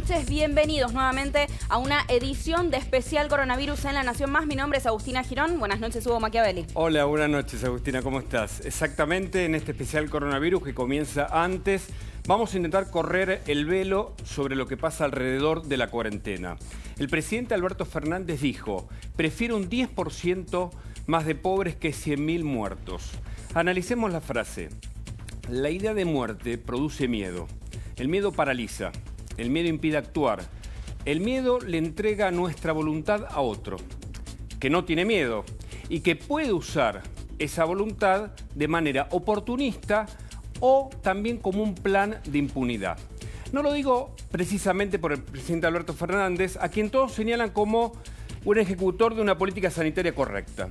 noches, bienvenidos nuevamente a una edición de Especial Coronavirus en La Nación Más. Mi nombre es Agustina Girón. Buenas noches, Hugo Machiavelli. Hola, buenas noches, Agustina, ¿cómo estás? Exactamente, en este Especial Coronavirus que comienza antes, vamos a intentar correr el velo sobre lo que pasa alrededor de la cuarentena. El presidente Alberto Fernández dijo, prefiero un 10% más de pobres que 100.000 muertos. Analicemos la frase. La idea de muerte produce miedo. El miedo paraliza. El miedo impide actuar. El miedo le entrega nuestra voluntad a otro, que no tiene miedo y que puede usar esa voluntad de manera oportunista o también como un plan de impunidad. No lo digo precisamente por el presidente Alberto Fernández, a quien todos señalan como un ejecutor de una política sanitaria correcta.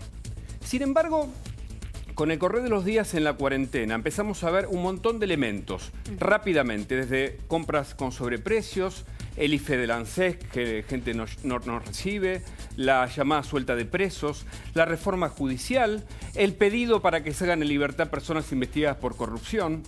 Sin embargo, con el correr de los días en la cuarentena empezamos a ver un montón de elementos rápidamente, desde compras con sobreprecios, el IFE del ANSES que gente no recibe, la llamada suelta de presos, la reforma judicial, el pedido para que se hagan en libertad personas investigadas por corrupción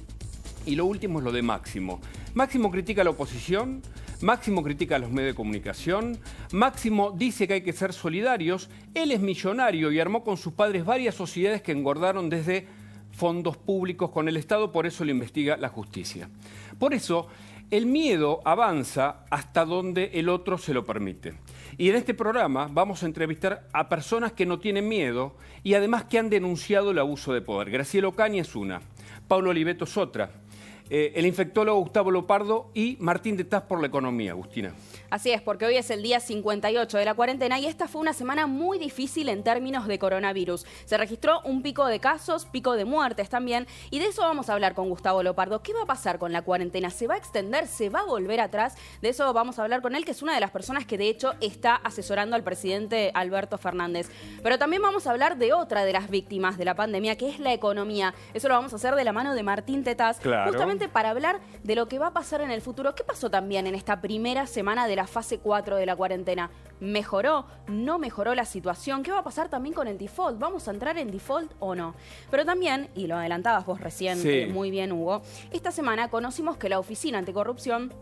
y lo último es lo de Máximo. Máximo critica a la oposición, Máximo critica a los medios de comunicación, Máximo dice que hay que ser solidarios, él es millonario y armó con sus padres varias sociedades que engordaron desde fondos públicos con el Estado, por eso lo investiga la justicia. Por eso, el miedo avanza hasta donde el otro se lo permite. Y en este programa vamos a entrevistar a personas que no tienen miedo y además que han denunciado el abuso de poder. Graciela Ocaña es una, Pablo Oliveto es otra. El infectólogo Gustavo Lopardo y Martín de Taz por la economía, Agustina. Así es, porque hoy es el día 58 de la cuarentena y esta fue una semana muy difícil en términos de coronavirus. Se registró un pico de casos, pico de muertes también, y de eso vamos a hablar con Gustavo Lopardo. ¿Qué va a pasar con la cuarentena? ¿Se va a extender? ¿Se va a volver atrás? De eso vamos a hablar con él, que es una de las personas que de hecho está asesorando al presidente Alberto Fernández. Pero también vamos a hablar de otra de las víctimas de la pandemia, que es la economía. Eso lo vamos a hacer de la mano de Martín de Taz, justamente para hablar de lo que va a pasar en el futuro. ¿Qué pasó también en esta primera semana de la fase 4 de la cuarentena? ¿Mejoró? ¿No mejoró la situación? ¿Qué va a pasar también con el default? ¿Vamos a entrar en default o no? Pero también, y lo adelantabas vos recién, muy bien, Hugo, esta semana conocimos que la Oficina Anticorrupción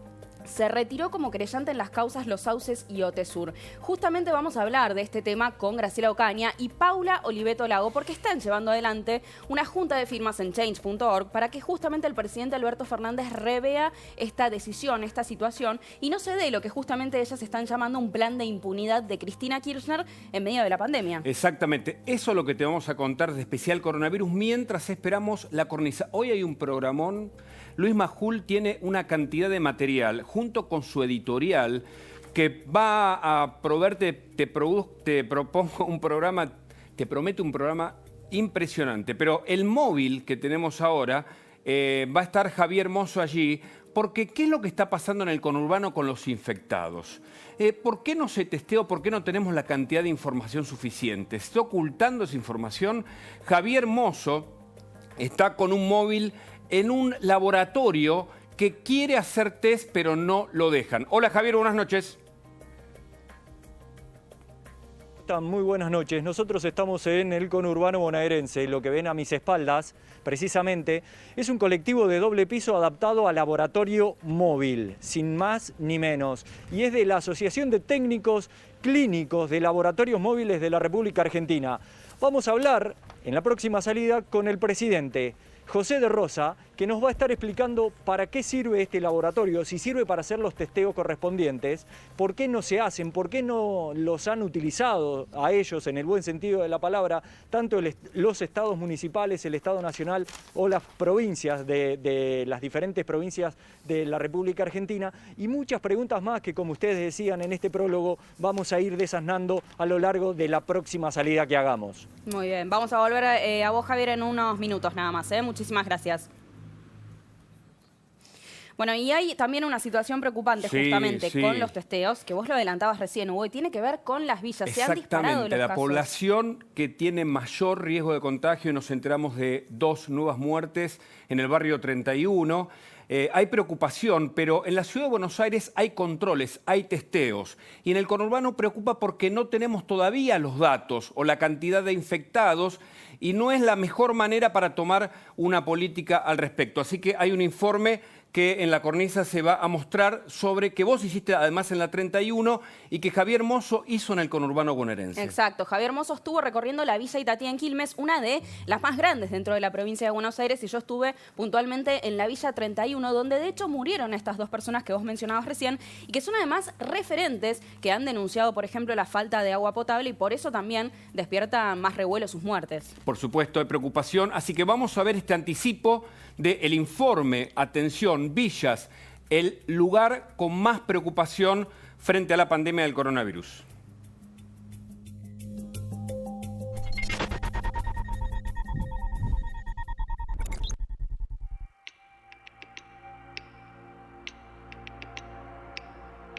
se retiró como querellante en las causas Los Sauces y Otesur. Justamente vamos a hablar de este tema con Graciela Ocaña y Paula Oliveto Lago, porque están llevando adelante una junta de firmas en change.org para que justamente el presidente Alberto Fernández revea esta decisión, esta situación, y no se dé lo que justamente ellas están llamando un plan de impunidad de Cristina Kirchner en medio de la pandemia. Exactamente, eso es lo que te vamos a contar de Especial Coronavirus mientras esperamos la cornisa. Hoy hay un programón. Luis Majul tiene una cantidad de material junto con su editorial que va a proveerte, te propongo un programa, te promete un programa impresionante. Pero el móvil que tenemos ahora va a estar Javier Mozo allí, porque ¿qué es lo que está pasando en el conurbano con los infectados? ¿Por qué no se testeó? ¿Por qué no tenemos la cantidad de información suficiente? ¿Se está ocultando esa información? Javier Mozo está con un móvil en un laboratorio que quiere hacer test, pero no lo dejan. Hola Javier, buenas noches. Muy buenas noches. Nosotros estamos en el conurbano bonaerense. Lo que ven a mis espaldas, precisamente, es un colectivo de doble piso adaptado a laboratorio móvil, sin más ni menos. Y es de la Asociación de Técnicos Clínicos de Laboratorios Móviles de la República Argentina. Vamos a hablar en la próxima salida con el presidente José de Rosa, que nos va a estar explicando para qué sirve este laboratorio, si sirve para hacer los testeos correspondientes, por qué no se hacen, por qué no los han utilizado a ellos, en el buen sentido de la palabra, tanto los estados municipales, el Estado Nacional o las provincias de las diferentes provincias de la República Argentina, y muchas preguntas más que, como ustedes decían en este prólogo, vamos a ir desasnando a lo largo de la próxima salida que hagamos. Muy bien, vamos a volver a vos, Javier, en unos minutos nada más. Muchísimas gracias. Bueno, y hay también una situación preocupante justamente con los testeos, que vos lo adelantabas recién, Hugo, y tiene que ver con las villas. Se han disparado los casos. La población que tiene mayor riesgo de contagio, nos enteramos de 2 nuevas muertes en el barrio 31. Hay preocupación, pero en la ciudad de Buenos Aires hay controles, hay testeos. Y en el conurbano preocupa porque no tenemos todavía los datos o la cantidad de infectados y no es la mejor manera para tomar una política al respecto. Así que hay un informe que en la cornisa se va a mostrar sobre que vos hiciste además en la 31 y que Javier Mozo hizo en el conurbano bonaerense. Exacto, Javier Mozo estuvo recorriendo la Villa Itatía en Quilmes, una de las más grandes dentro de la provincia de Buenos Aires, y yo estuve puntualmente en la Villa 31, donde de hecho murieron estas dos personas que vos mencionabas recién y que son además referentes que han denunciado, por ejemplo, la falta de agua potable, y por eso también despiertan más revuelo sus muertes. Por supuesto, hay preocupación, así que vamos a ver este anticipo del informe. Atención, Villas, el lugar con más preocupación frente a la pandemia del coronavirus.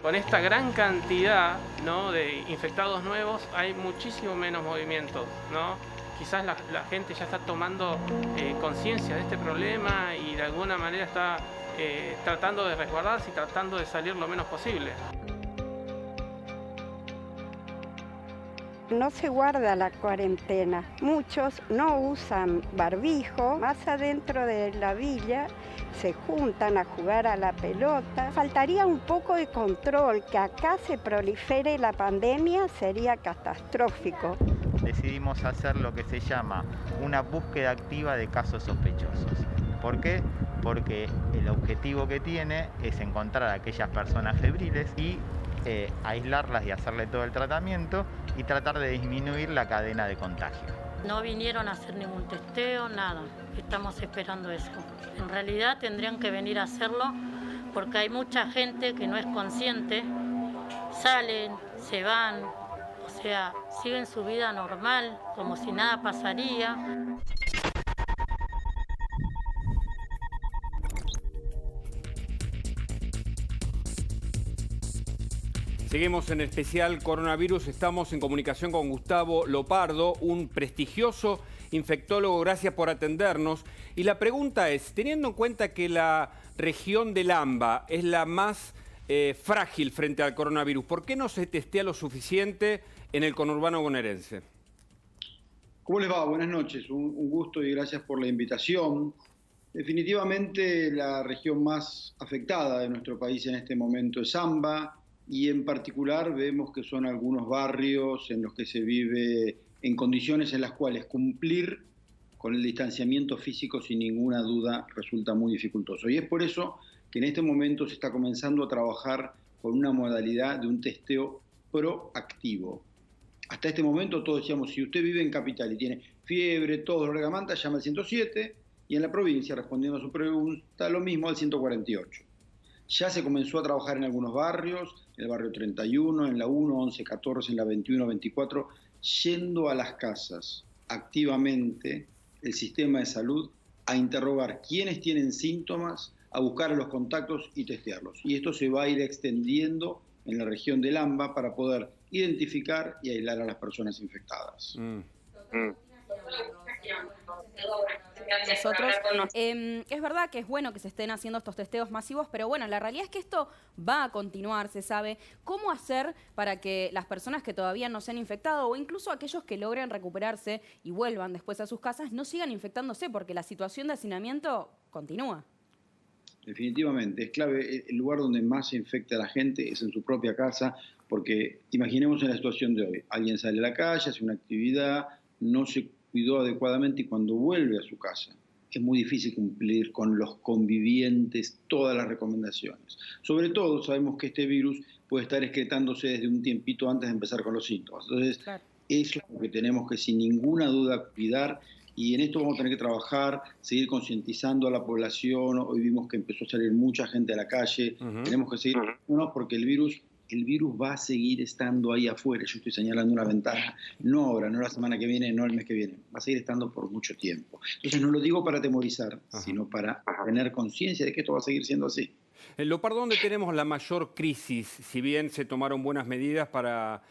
Con esta gran cantidad, ¿no?, de infectados nuevos hay muchísimo menos movimiento, ¿no? Quizás la gente ya está tomando conciencia de este problema y de alguna manera está tratando de resguardarse y tratando de salir lo menos posible. No se guarda la cuarentena. Muchos no usan barbijo. Más adentro de la villa se juntan a jugar a la pelota. Faltaría un poco de control. Que acá se prolifere la pandemia sería catastrófico. Decidimos hacer lo que se llama una búsqueda activa de casos sospechosos. ¿Por qué? Porque el objetivo que tiene es encontrar a aquellas personas febriles y aislarlas y hacerle todo el tratamiento y tratar de disminuir la cadena de contagio. No vinieron a hacer ningún testeo, nada. Estamos esperando eso. En realidad tendrían que venir a hacerlo porque hay mucha gente que no es consciente. Salen, se van, o sea, siguen su vida normal, como si nada pasaría. Seguimos en especial coronavirus. Estamos en comunicación con Gustavo Lopardo, un prestigioso infectólogo. Gracias por atendernos. Y la pregunta es, teniendo en cuenta que la región del AMBA es la más frágil frente al coronavirus, ¿por qué no se testea lo suficiente en el conurbano bonaerense? ¿Cómo les va? Buenas noches. Un gusto y gracias por la invitación. Definitivamente la región más afectada de nuestro país en este momento es AMBA. Y en particular vemos que son algunos barrios en los que se vive en condiciones en las cuales cumplir con el distanciamiento físico sin ninguna duda resulta muy dificultoso. Y es por eso que en este momento se está comenzando a trabajar con una modalidad de un testeo proactivo. Hasta este momento todos decíamos, si usted vive en Capital y tiene fiebre, tos, dolor de garganta, llama al 107, y en la provincia, respondiendo a su pregunta, lo mismo al 148. Ya se comenzó a trabajar en algunos barrios, en el barrio 31, en la 1, 11, 14, en la 21, 24, yendo a las casas activamente el sistema de salud a interrogar quiénes tienen síntomas, a buscar a los contactos y testearlos. Y esto se va a ir extendiendo en la región del AMBA para poder identificar y aislar a las personas infectadas. Nosotros, es verdad que es bueno que se estén haciendo estos testeos masivos, pero bueno, la realidad es que esto va a continuar, se sabe. ¿Cómo hacer para que las personas que todavía no se han infectado o incluso aquellos que logren recuperarse y vuelvan después a sus casas no sigan infectándose? Porque la situación de hacinamiento continúa. Definitivamente, es clave. El lugar donde más se infecta a la gente es en su propia casa, porque imaginemos en la situación de hoy. Alguien sale a la calle, hace una actividad, no se cuidó adecuadamente y cuando vuelve a su casa es muy difícil cumplir con los convivientes todas las recomendaciones. Sobre todo sabemos que este virus puede estar excretándose desde un tiempito antes de empezar con los síntomas. Entonces, claro, eso es lo que tenemos que sin ninguna duda cuidar y en esto vamos a tener que trabajar, seguir concientizando a la población. Hoy vimos que empezó a salir mucha gente a la calle. Tenemos que seguir porque el virus va a seguir estando ahí afuera. Yo estoy señalando una ventana, no ahora, no la semana que viene, no el mes que viene. Va a seguir estando por mucho tiempo. Entonces no lo digo para atemorizar, sino para tener conciencia de que esto va a seguir siendo así. En Lopardo, ¿dónde tenemos la mayor crisis? Si bien se tomaron buenas medidas para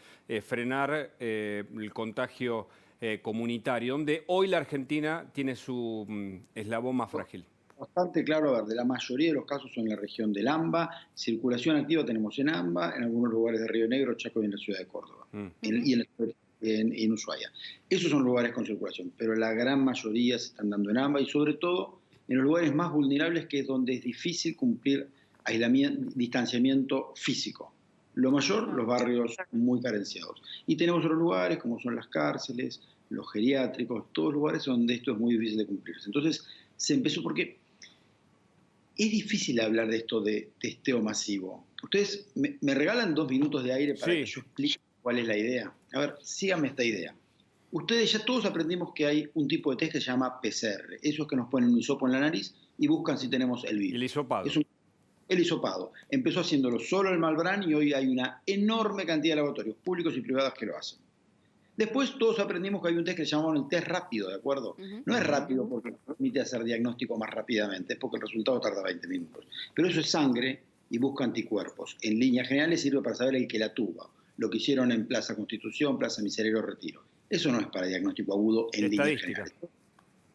frenar el contagio comunitario, donde hoy la Argentina tiene su eslabón más frágil. Bastante claro, a ver, de la mayoría de los casos son en la región del AMBA, circulación activa tenemos en AMBA, en algunos lugares de Río Negro, Chaco y en la ciudad de Córdoba, y en Ushuaia. Esos son lugares con circulación, pero la gran mayoría se están dando en AMBA y sobre todo en los lugares más vulnerables, que es donde es difícil cumplir distanciamiento físico. Lo mayor, los barrios muy carenciados. Y tenemos otros lugares, como son las cárceles, los geriátricos, todos lugares donde esto es muy difícil de cumplirse. Entonces, se empezó porque es difícil hablar de esto de testeo masivo. Ustedes me regalan 2 minutos de aire para que yo explique cuál es la idea. A ver, síganme esta idea. Ustedes ya todos aprendimos que hay un tipo de test que se llama PCR. Esos que nos ponen un hisopo en la nariz y buscan si tenemos el virus. El hisopado. El hisopado. Empezó haciéndolo solo el Malbrán y hoy hay una enorme cantidad de laboratorios públicos y privados que lo hacen. Después todos aprendimos que hay un test que se llama el test rápido, ¿de acuerdo? No es rápido porque nos permite hacer diagnóstico más rápidamente, es porque el resultado tarda 20 minutos. Pero eso es sangre y busca anticuerpos. En líneas generales sirve para saber el que la tuvo. Lo que hicieron en Plaza Constitución, Plaza Miserere, Retiro. Eso no es para diagnóstico agudo en líneas generales.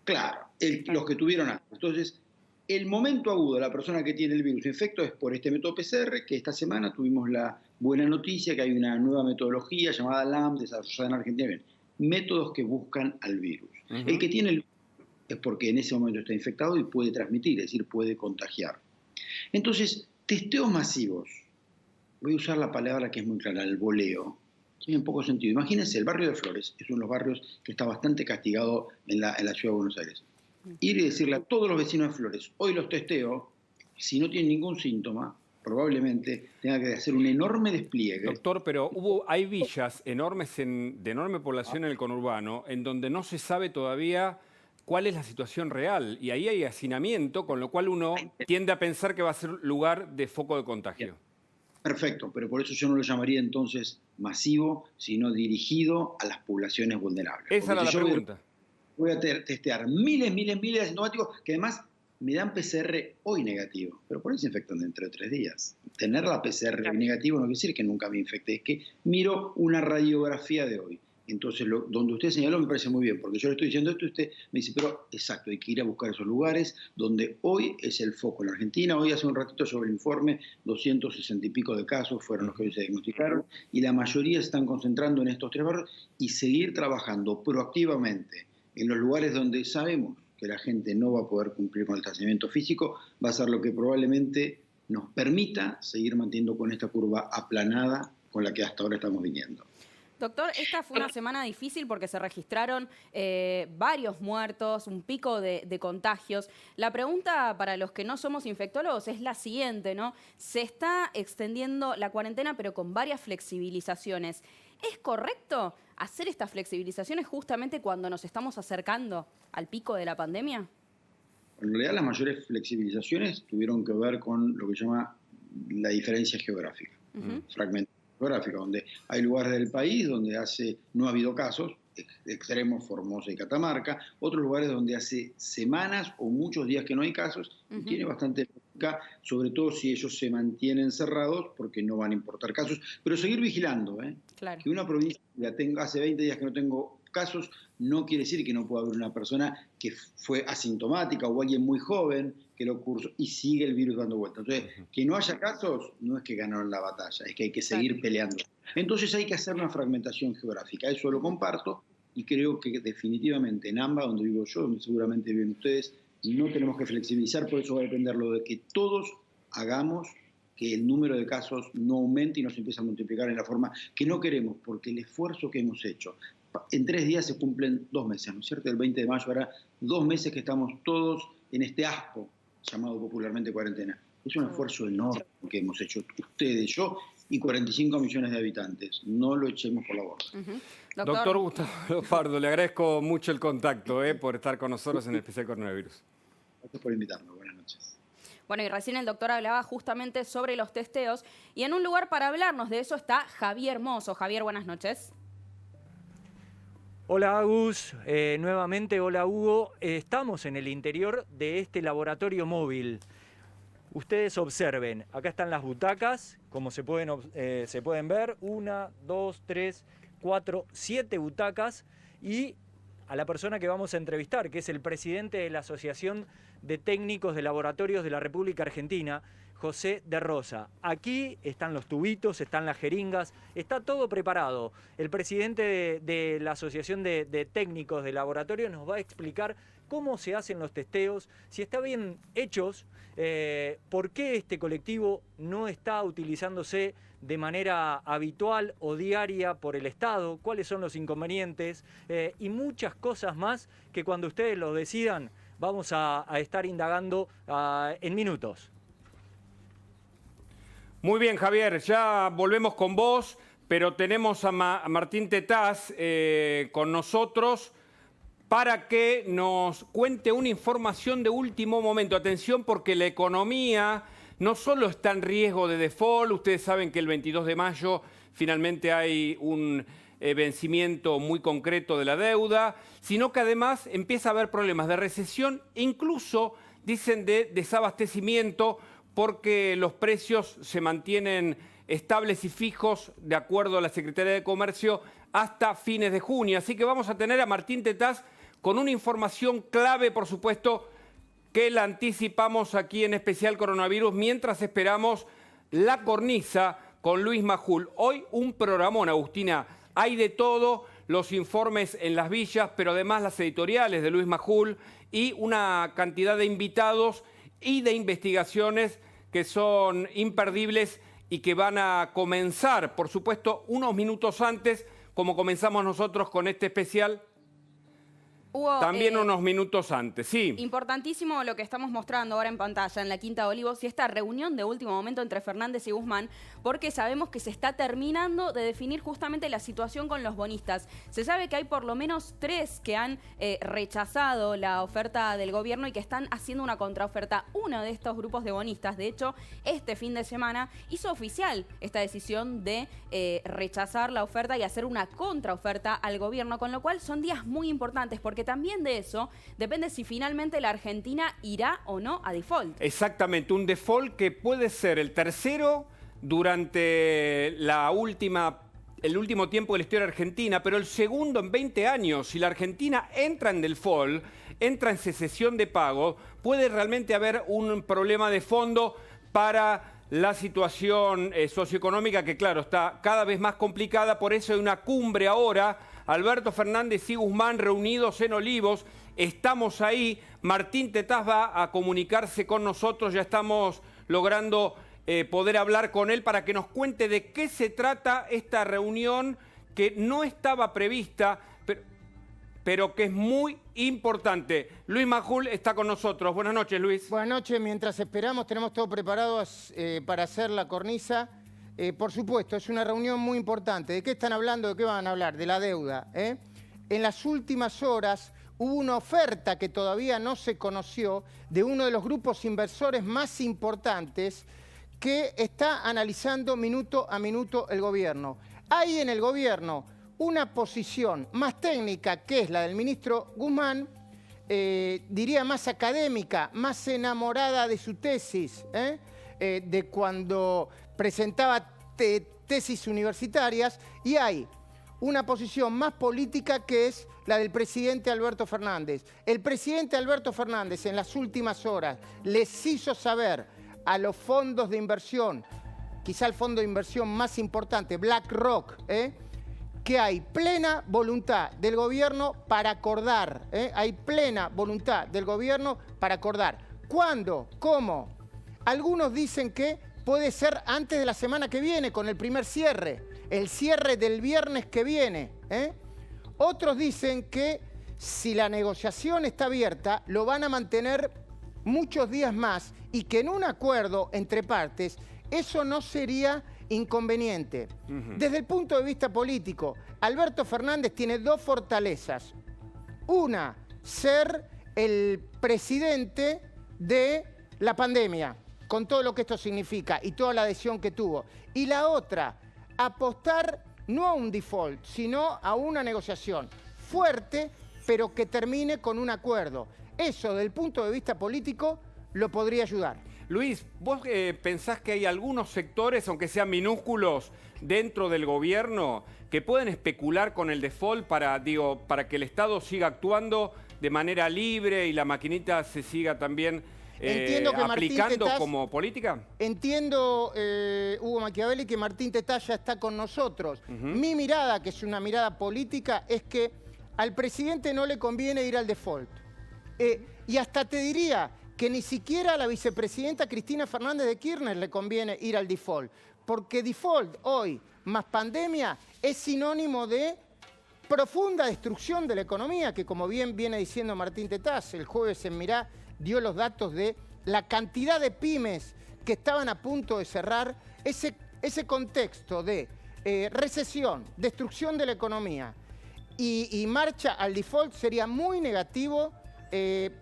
Claro, los que tuvieron antes. Entonces, el momento agudo de la persona que tiene el virus infecto es por este método PCR, que esta semana tuvimos la buena noticia que hay una nueva metodología llamada LAMP, desarrollada en Argentina. Bien, métodos que buscan al virus. El que tiene el virus es porque en ese momento está infectado y puede transmitir, es decir, puede contagiar. Entonces, testeos masivos. Voy a usar la palabra que es muy clara, el voleo. Tiene poco sentido. Imagínense, el barrio de Flores es uno de los barrios que está bastante castigado en la ciudad de Buenos Aires. Ir y decirle a todos los vecinos de Flores, hoy los testeo, si no tienen ningún síntoma, probablemente tenga que hacer un enorme despliegue. Doctor, pero hay villas enormes de enorme población en el conurbano en donde no se sabe todavía cuál es la situación real. Y ahí hay hacinamiento, con lo cual uno tiende a pensar que va a ser lugar de foco de contagio. Bien. Perfecto, pero por eso yo no lo llamaría entonces masivo, sino dirigido a las poblaciones vulnerables. Esa era la pregunta. Voy a testear miles de asintomáticos que además me dan PCR hoy negativo, pero por ahí se infectan dentro de 3 días. Tener la PCR hoy negativo no quiere decir que nunca me infecté, es que miro una radiografía de hoy. Entonces, donde usted señaló me parece muy bien, porque yo le estoy diciendo esto y usted me dice, pero exacto, hay que ir a buscar esos lugares donde hoy es el foco en la Argentina. Hoy hace un ratito sobre el informe, 260 y pico de casos fueron los que hoy se diagnosticaron, y la mayoría se están concentrando en estos 3 barrios, y seguir trabajando proactivamente en los lugares donde sabemos que la gente no va a poder cumplir con el distanciamiento físico, va a ser lo que probablemente nos permita seguir manteniendo con esta curva aplanada con la que hasta ahora estamos viniendo. Doctor, esta fue una semana difícil porque se registraron varios muertos, un pico de contagios. La pregunta para los que no somos infectólogos es la siguiente, ¿no? Se está extendiendo la cuarentena, pero con varias flexibilizaciones. ¿Es correcto hacer estas flexibilizaciones justamente cuando nos estamos acercando al pico de la pandemia? En realidad, las mayores flexibilizaciones tuvieron que ver con lo que se llama la diferencia geográfica, fragmento geográfica, donde hay lugares del país donde no ha habido casos, extremos, Formosa y Catamarca, otros lugares donde hace semanas o muchos días que no hay casos, y tiene bastante lógica, sobre todo si ellos se mantienen cerrados, porque no van a importar casos, pero seguir vigilando, Claro. Que una provincia hace 20 días que no tengo casos, no quiere decir que no pueda haber una persona que fue asintomática o alguien muy joven que lo cursó y sigue el virus dando vueltas. Entonces, que no haya casos no es que ganaron la batalla, es que hay que seguir peleando. Entonces hay que hacer una fragmentación geográfica, eso lo comparto y creo que definitivamente en AMBA, donde vivo yo, donde seguramente viven ustedes, no tenemos que flexibilizar, por eso va a depender lo de que todos hagamos que el número de casos no aumente y no se empiece a multiplicar en la forma que no queremos, porque el esfuerzo que hemos hecho, en 3 días se cumplen 2 meses, ¿no es cierto? El 20 de mayo hará 2 meses que estamos todos en este aspo, llamado popularmente cuarentena. Es un esfuerzo enorme que hemos hecho ustedes, yo y 45 millones de habitantes. No lo echemos por la borda. Doctor Gustavo Pardo, le agradezco mucho el contacto por estar con nosotros en el especial coronavirus. Gracias por invitarme. Buenas noches. Bueno, y recién el doctor hablaba justamente sobre los testeos y en un lugar para hablarnos de eso está Javier Mozo. Javier, buenas noches. Hola Agus, nuevamente hola Hugo. Estamos en el interior de este laboratorio móvil. Ustedes observen, acá están las butacas, como se pueden ver, 1, 2, 3, 4, 7 butacas y a la persona que vamos a entrevistar, que es el presidente de la Asociación de Técnicos de Laboratorios de la República Argentina, José de Rosa. Aquí están los tubitos, están las jeringas, está todo preparado. El presidente de la Asociación de Técnicos de Laboratorio nos va a explicar cómo se hacen los testeos, si están bien hechos, por qué este colectivo no está utilizándose de manera habitual o diaria por el Estado, cuáles son los inconvenientes y muchas cosas más que cuando ustedes lo decidan vamos a estar indagando en minutos. Muy bien, Javier, ya volvemos con vos, pero tenemos a Martín Tetaz con nosotros para que nos cuente una información de último momento. Atención, porque la economía no solo está en riesgo de default, ustedes saben que el 22 de mayo finalmente hay un vencimiento muy concreto de la deuda, sino que además empieza a haber problemas de recesión, incluso dicen de desabastecimiento, porque los precios se mantienen estables y fijos de acuerdo a la Secretaría de Comercio hasta fines de junio. Así que vamos a tener a Martín Tetaz con una información clave, por supuesto, que la anticipamos aquí en Especial Coronavirus mientras esperamos la cornisa con Luis Majul. Hoy un programón, Agustina. Hay de todo, los informes en las villas, pero además las editoriales de Luis Majul y una cantidad de invitados y de investigaciones que son imperdibles y que van a comenzar, por supuesto, unos minutos antes, como comenzamos nosotros con este especial. Hugo, también unos minutos antes, sí. Importantísimo lo que estamos mostrando ahora en pantalla en la Quinta de Olivos y esta reunión de último momento entre Fernández y Guzmán, porque sabemos que se está terminando de definir justamente la situación con los bonistas. Se sabe que hay por lo menos 3 que han rechazado la oferta del gobierno y que están haciendo una contraoferta. Uno de estos grupos de bonistas, de hecho, este fin de semana hizo oficial esta decisión de rechazar la oferta y hacer una contraoferta al gobierno, con lo cual son días muy importantes porque también de eso depende si finalmente la Argentina irá o no a default. Exactamente, un default que puede ser el tercero durante el último tiempo de la historia argentina, pero el segundo en 20 años. Si la Argentina entra en default, entra en cesión de pago, puede realmente haber un problema de fondo para la situación socioeconómica que, claro, está cada vez más complicada. Por eso hay una cumbre ahora. Alberto Fernández y Guzmán reunidos en Olivos. Estamos ahí. Martín Tetaz va a comunicarse con nosotros. Ya estamos logrando poder hablar con él para que nos cuente de qué se trata esta reunión que no estaba prevista, pero que es muy importante. Luis Majul está con nosotros. Buenas noches, Luis. Buenas noches. Mientras esperamos, tenemos todo preparado para hacer la cornisa. Por supuesto, es una reunión muy importante. ¿De qué están hablando? ¿De qué van a hablar? De la deuda. En las últimas horas hubo una oferta que todavía no se conoció de uno de los grupos inversores más importantes que está analizando minuto a minuto el gobierno. Hay en el gobierno una posición más técnica, que es la del ministro Guzmán, diría más académica, más enamorada de su tesis, de cuando presentaba tesis universitarias, y hay una posición más política que es la del presidente Alberto Fernández. El presidente Alberto Fernández en las últimas horas les hizo saber a los fondos de inversión, quizá el fondo de inversión más importante, BlackRock, que hay plena voluntad del gobierno para acordar. Hay plena voluntad del gobierno para acordar. ¿Cuándo? ¿Cómo? Algunos dicen que puede ser antes de la semana que viene, con el primer cierre, el cierre del viernes que viene. Otros dicen que si la negociación está abierta, lo van a mantener muchos días más y que en un acuerdo entre partes eso no sería inconveniente. Desde el punto de vista político, Alberto Fernández tiene 2 fortalezas. Una, ser el presidente de la pandemia, con todo lo que esto significa y toda la adhesión que tuvo. Y la otra, apostar no a un default, sino a una negociación fuerte, pero que termine con un acuerdo. Eso, desde el punto de vista político, lo podría ayudar. Luis, ¿vos pensás que hay algunos sectores, aunque sean minúsculos, dentro del gobierno que pueden especular con el default para que el Estado siga actuando de manera libre y la maquinita se siga también aplicando como política? Entiendo, Hugo Machiavelli, que Martín Tetaz ya está con nosotros. Mi mirada, que es una mirada política, es que al presidente no le conviene ir al default. Y hasta te diría que ni siquiera a la vicepresidenta Cristina Fernández de Kirchner le conviene ir al default, porque default hoy más pandemia es sinónimo de profunda destrucción de la economía, que como bien viene diciendo Martín Tetaz, el jueves en Mirá dio los datos de la cantidad de pymes que estaban a punto de cerrar. Ese contexto de recesión, destrucción de la economía y marcha al default sería muy negativo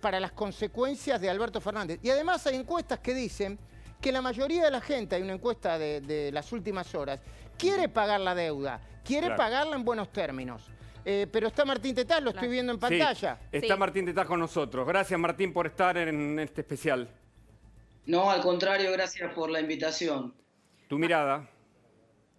para las consecuencias de Alberto Fernández. Y además hay encuestas que dicen que la mayoría de la gente, hay una encuesta de las últimas horas, quiere pagar la deuda, quiere pagarla en buenos términos. Pero está Martín Tetaz, lo estoy viendo en pantalla. Sí, está Martín Tetaz con nosotros. Gracias, Martín, por estar en este especial. No, al contrario, gracias por la invitación. ¿Tu mirada?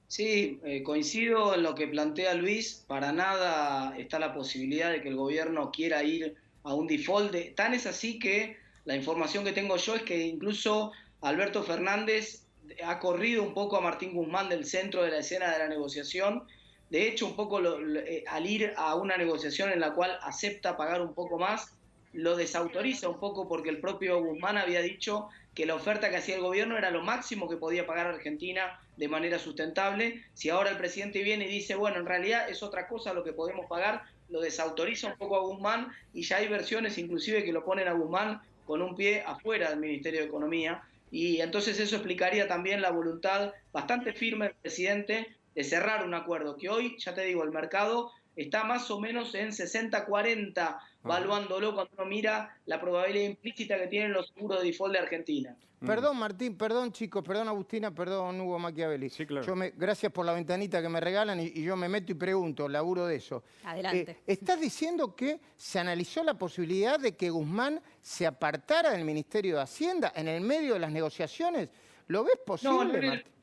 Sí, coincido en lo que plantea Luis. Para nada está la posibilidad de que el gobierno quiera ir a un default. Tan es así que la información que tengo yo es que incluso Alberto Fernández ha corrido un poco a Martín Guzmán del centro de la escena de la negociación. De hecho, un poco al ir a una negociación en la cual acepta pagar un poco más, lo desautoriza un poco porque el propio Guzmán había dicho que la oferta que hacía el gobierno era lo máximo que podía pagar Argentina de manera sustentable. Si ahora el presidente viene y dice, bueno, en realidad es otra cosa lo que podemos pagar, lo desautoriza un poco a Guzmán y ya hay versiones inclusive que lo ponen a Guzmán con un pie afuera del Ministerio de Economía. Y entonces eso explicaría también la voluntad bastante firme del presidente de cerrar un acuerdo, que hoy, ya te digo, el mercado está más o menos en 60-40, valuándolo cuando uno mira la probabilidad implícita que tienen los seguros de default de Argentina. Perdón, Martín, perdón, chicos, perdón, Agustina, perdón, Hugo Machiavelli. Sí, claro. Gracias por la ventanita que me regalan y yo me meto y pregunto, laburo de eso. Adelante. ¿Estás diciendo que se analizó la posibilidad de que Guzmán se apartara del Ministerio de Hacienda en el medio de las negociaciones? ¿Lo ves posible, Martín?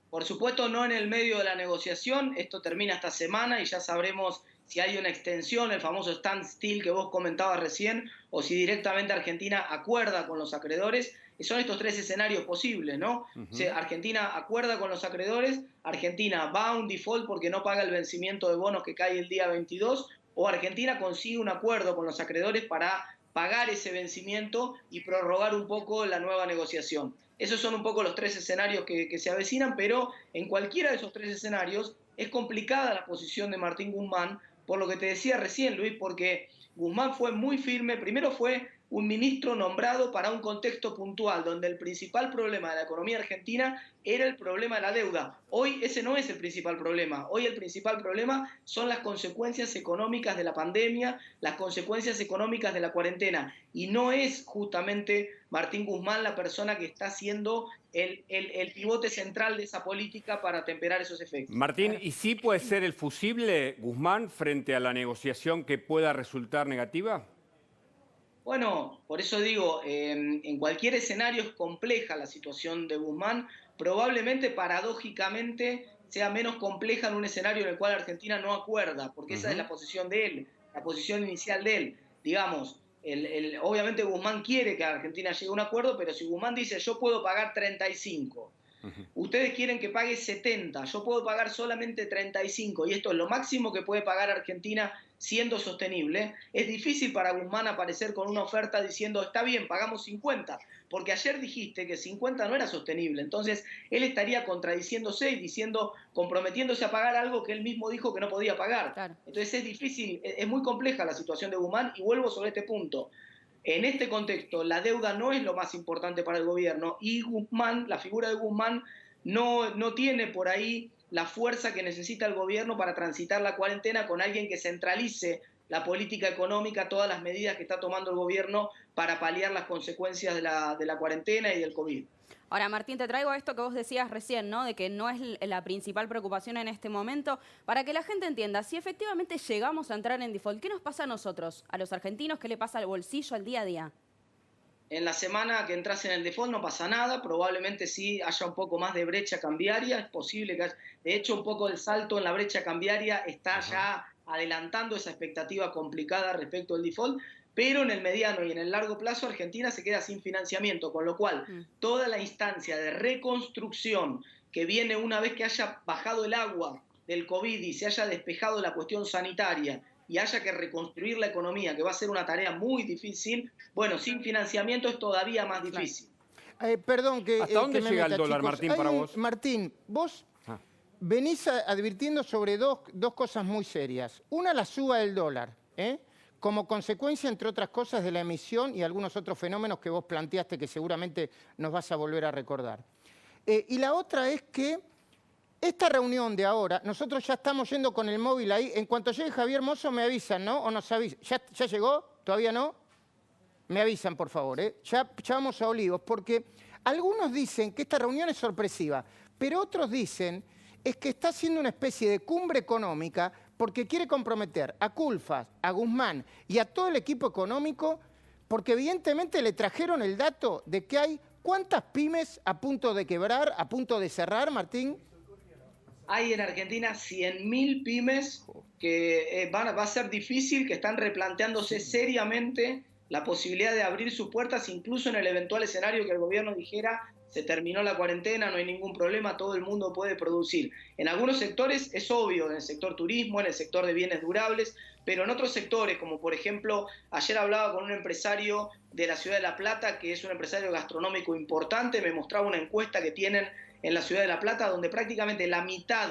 Por supuesto, no en el medio de la negociación. Esto termina esta semana y ya sabremos si hay una extensión, el famoso standstill que vos comentabas recién, o si directamente Argentina acuerda con los acreedores. Son estos tres escenarios posibles, ¿no? O sea, Argentina acuerda con los acreedores, Argentina va a un default porque no paga el vencimiento de bonos que cae el día 22, o Argentina consigue un acuerdo con los acreedores para pagar ese vencimiento y prorrogar un poco la nueva negociación. Esos son un poco los tres escenarios que se avecinan, pero en cualquiera de esos tres escenarios es complicada la posición de Martín Guzmán, por lo que te decía recién, Luis, porque Guzmán fue muy firme. Primero fue un ministro nombrado para un contexto puntual, donde el principal problema de la economía argentina era el problema de la deuda. Hoy ese no es el principal problema. Hoy el principal problema son las consecuencias económicas de la pandemia, las consecuencias económicas de la cuarentena. Y no es justamente Martín Guzmán la persona que está siendo el pivote central de esa política para temperar esos efectos. Martín, ¿y sí puede ser el fusible Guzmán frente a la negociación que pueda resultar negativa? Bueno, por eso digo, en cualquier escenario es compleja la situación de Guzmán. Probablemente, paradójicamente, sea menos compleja en un escenario en el cual Argentina no acuerda, porque esa es la posición de él, la posición inicial de él. Digamos, obviamente Guzmán quiere que Argentina llegue a un acuerdo, pero si Guzmán dice yo puedo pagar 35, ustedes quieren que pague 70, yo puedo pagar solamente 35, y esto es lo máximo que puede pagar Argentina siendo sostenible, es difícil para Guzmán aparecer con una oferta diciendo está bien, pagamos 50, porque ayer dijiste que 50 no era sostenible. Entonces él estaría contradiciéndose y comprometiéndose a pagar algo que él mismo dijo que no podía pagar. Claro. Entonces es difícil, es muy compleja la situación de Guzmán, y vuelvo sobre este punto. En este contexto, la deuda no es lo más importante para el gobierno, y Guzmán, la figura de Guzmán, no tiene por ahí la fuerza que necesita el gobierno para transitar la cuarentena con alguien que centralice la política económica, todas las medidas que está tomando el gobierno para paliar las consecuencias de la cuarentena y del COVID. Ahora, Martín, te traigo esto que vos decías recién, ¿no? De que no es la principal preocupación en este momento. Para que la gente entienda, si efectivamente llegamos a entrar en default, ¿qué nos pasa a nosotros, a los argentinos? ¿Qué le pasa al bolsillo, al día a día? En la semana que entras en el default no pasa nada, probablemente sí haya un poco más de brecha cambiaria, es posible que haya, de hecho un poco el salto en la brecha cambiaria está ya adelantando esa expectativa complicada respecto al default, pero en el mediano y en el largo plazo Argentina se queda sin financiamiento, con lo cual toda la instancia de reconstrucción que viene una vez que haya bajado el agua del COVID y se haya despejado la cuestión sanitaria y haya que reconstruir la economía, que va a ser una tarea muy difícil, bueno, sin financiamiento es todavía más difícil. Perdón que... ¿Hasta dónde llega el dólar, chicos? Martín, para vos? Martín, vos venís advirtiendo sobre dos cosas muy serias. Una, la suba del dólar, como consecuencia, entre otras cosas, de la emisión y algunos otros fenómenos que vos planteaste que seguramente nos vas a volver a recordar. Y la otra es que esta reunión de ahora, nosotros ya estamos yendo con el móvil ahí. En cuanto llegue Javier Mozo me avisan, ¿no? ¿O nos avisan? ¿Ya llegó? ¿Todavía no? Me avisan, por favor, Ya vamos a Olivos, porque algunos dicen que esta reunión es sorpresiva, pero otros dicen es que está haciendo una especie de cumbre económica porque quiere comprometer a Culfas, a Guzmán y a todo el equipo económico, porque evidentemente le trajeron el dato de que hay ¿cuántas pymes a punto de quebrar, a punto de cerrar, Martín? Hay en Argentina 100.000 pymes que va a ser difícil, que están replanteándose seriamente la posibilidad de abrir sus puertas, incluso en el eventual escenario que el gobierno dijera se terminó la cuarentena, no hay ningún problema, todo el mundo puede producir. En algunos sectores es obvio, en el sector turismo, en el sector de bienes durables, pero en otros sectores, como por ejemplo, ayer hablaba con un empresario de la ciudad de La Plata, que es un empresario gastronómico importante, me mostraba una encuesta que tienen en la ciudad de La Plata, donde prácticamente la mitad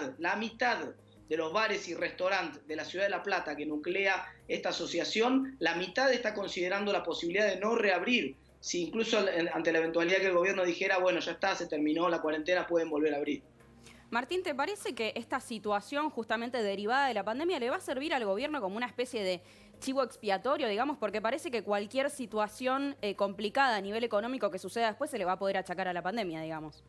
de los bares y restaurantes de la ciudad de La Plata que nuclea esta asociación, la mitad está considerando la posibilidad de no reabrir. Si incluso ante la eventualidad que el gobierno dijera, bueno, ya está, se terminó la cuarentena, pueden volver a abrir. Martín, ¿te parece que esta situación justamente derivada de la pandemia le va a servir al gobierno como una especie de chivo expiatorio, digamos? Porque parece que cualquier situación complicada a nivel económico que suceda después se le va a poder achacar a la pandemia, digamos.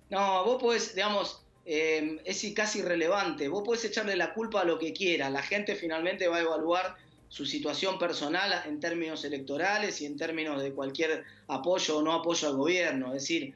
No, vos podés, digamos, es casi irrelevante. Vos podés echarle la culpa a lo que quieras. La gente finalmente va a evaluar su situación personal en términos electorales y en términos de cualquier apoyo o no apoyo al gobierno. Es decir,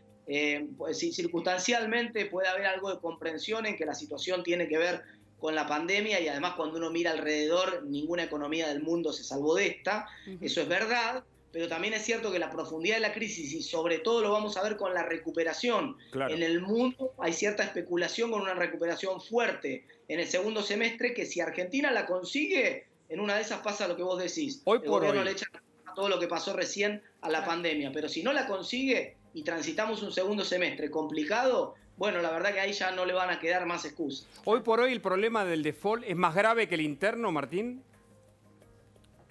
circunstancialmente puede haber algo de comprensión en que la situación tiene que ver con la pandemia y además cuando uno mira alrededor, ninguna economía del mundo se salvó de esta. Eso es verdad, pero también es cierto que la profundidad de la crisis, y sobre todo lo vamos a ver con la recuperación. Claro. En el mundo hay cierta especulación con una recuperación fuerte en el segundo semestre, que si Argentina la consigue, en una de esas pasa lo que vos decís. Hoy por el gobierno hoy le echa a todo lo que pasó recién a la pandemia, pero si no la consigue y transitamos un segundo semestre complicado, bueno, la verdad que ahí ya no le van a quedar más excusas. Hoy por hoy el problema del default es más grave que el interno, Martín.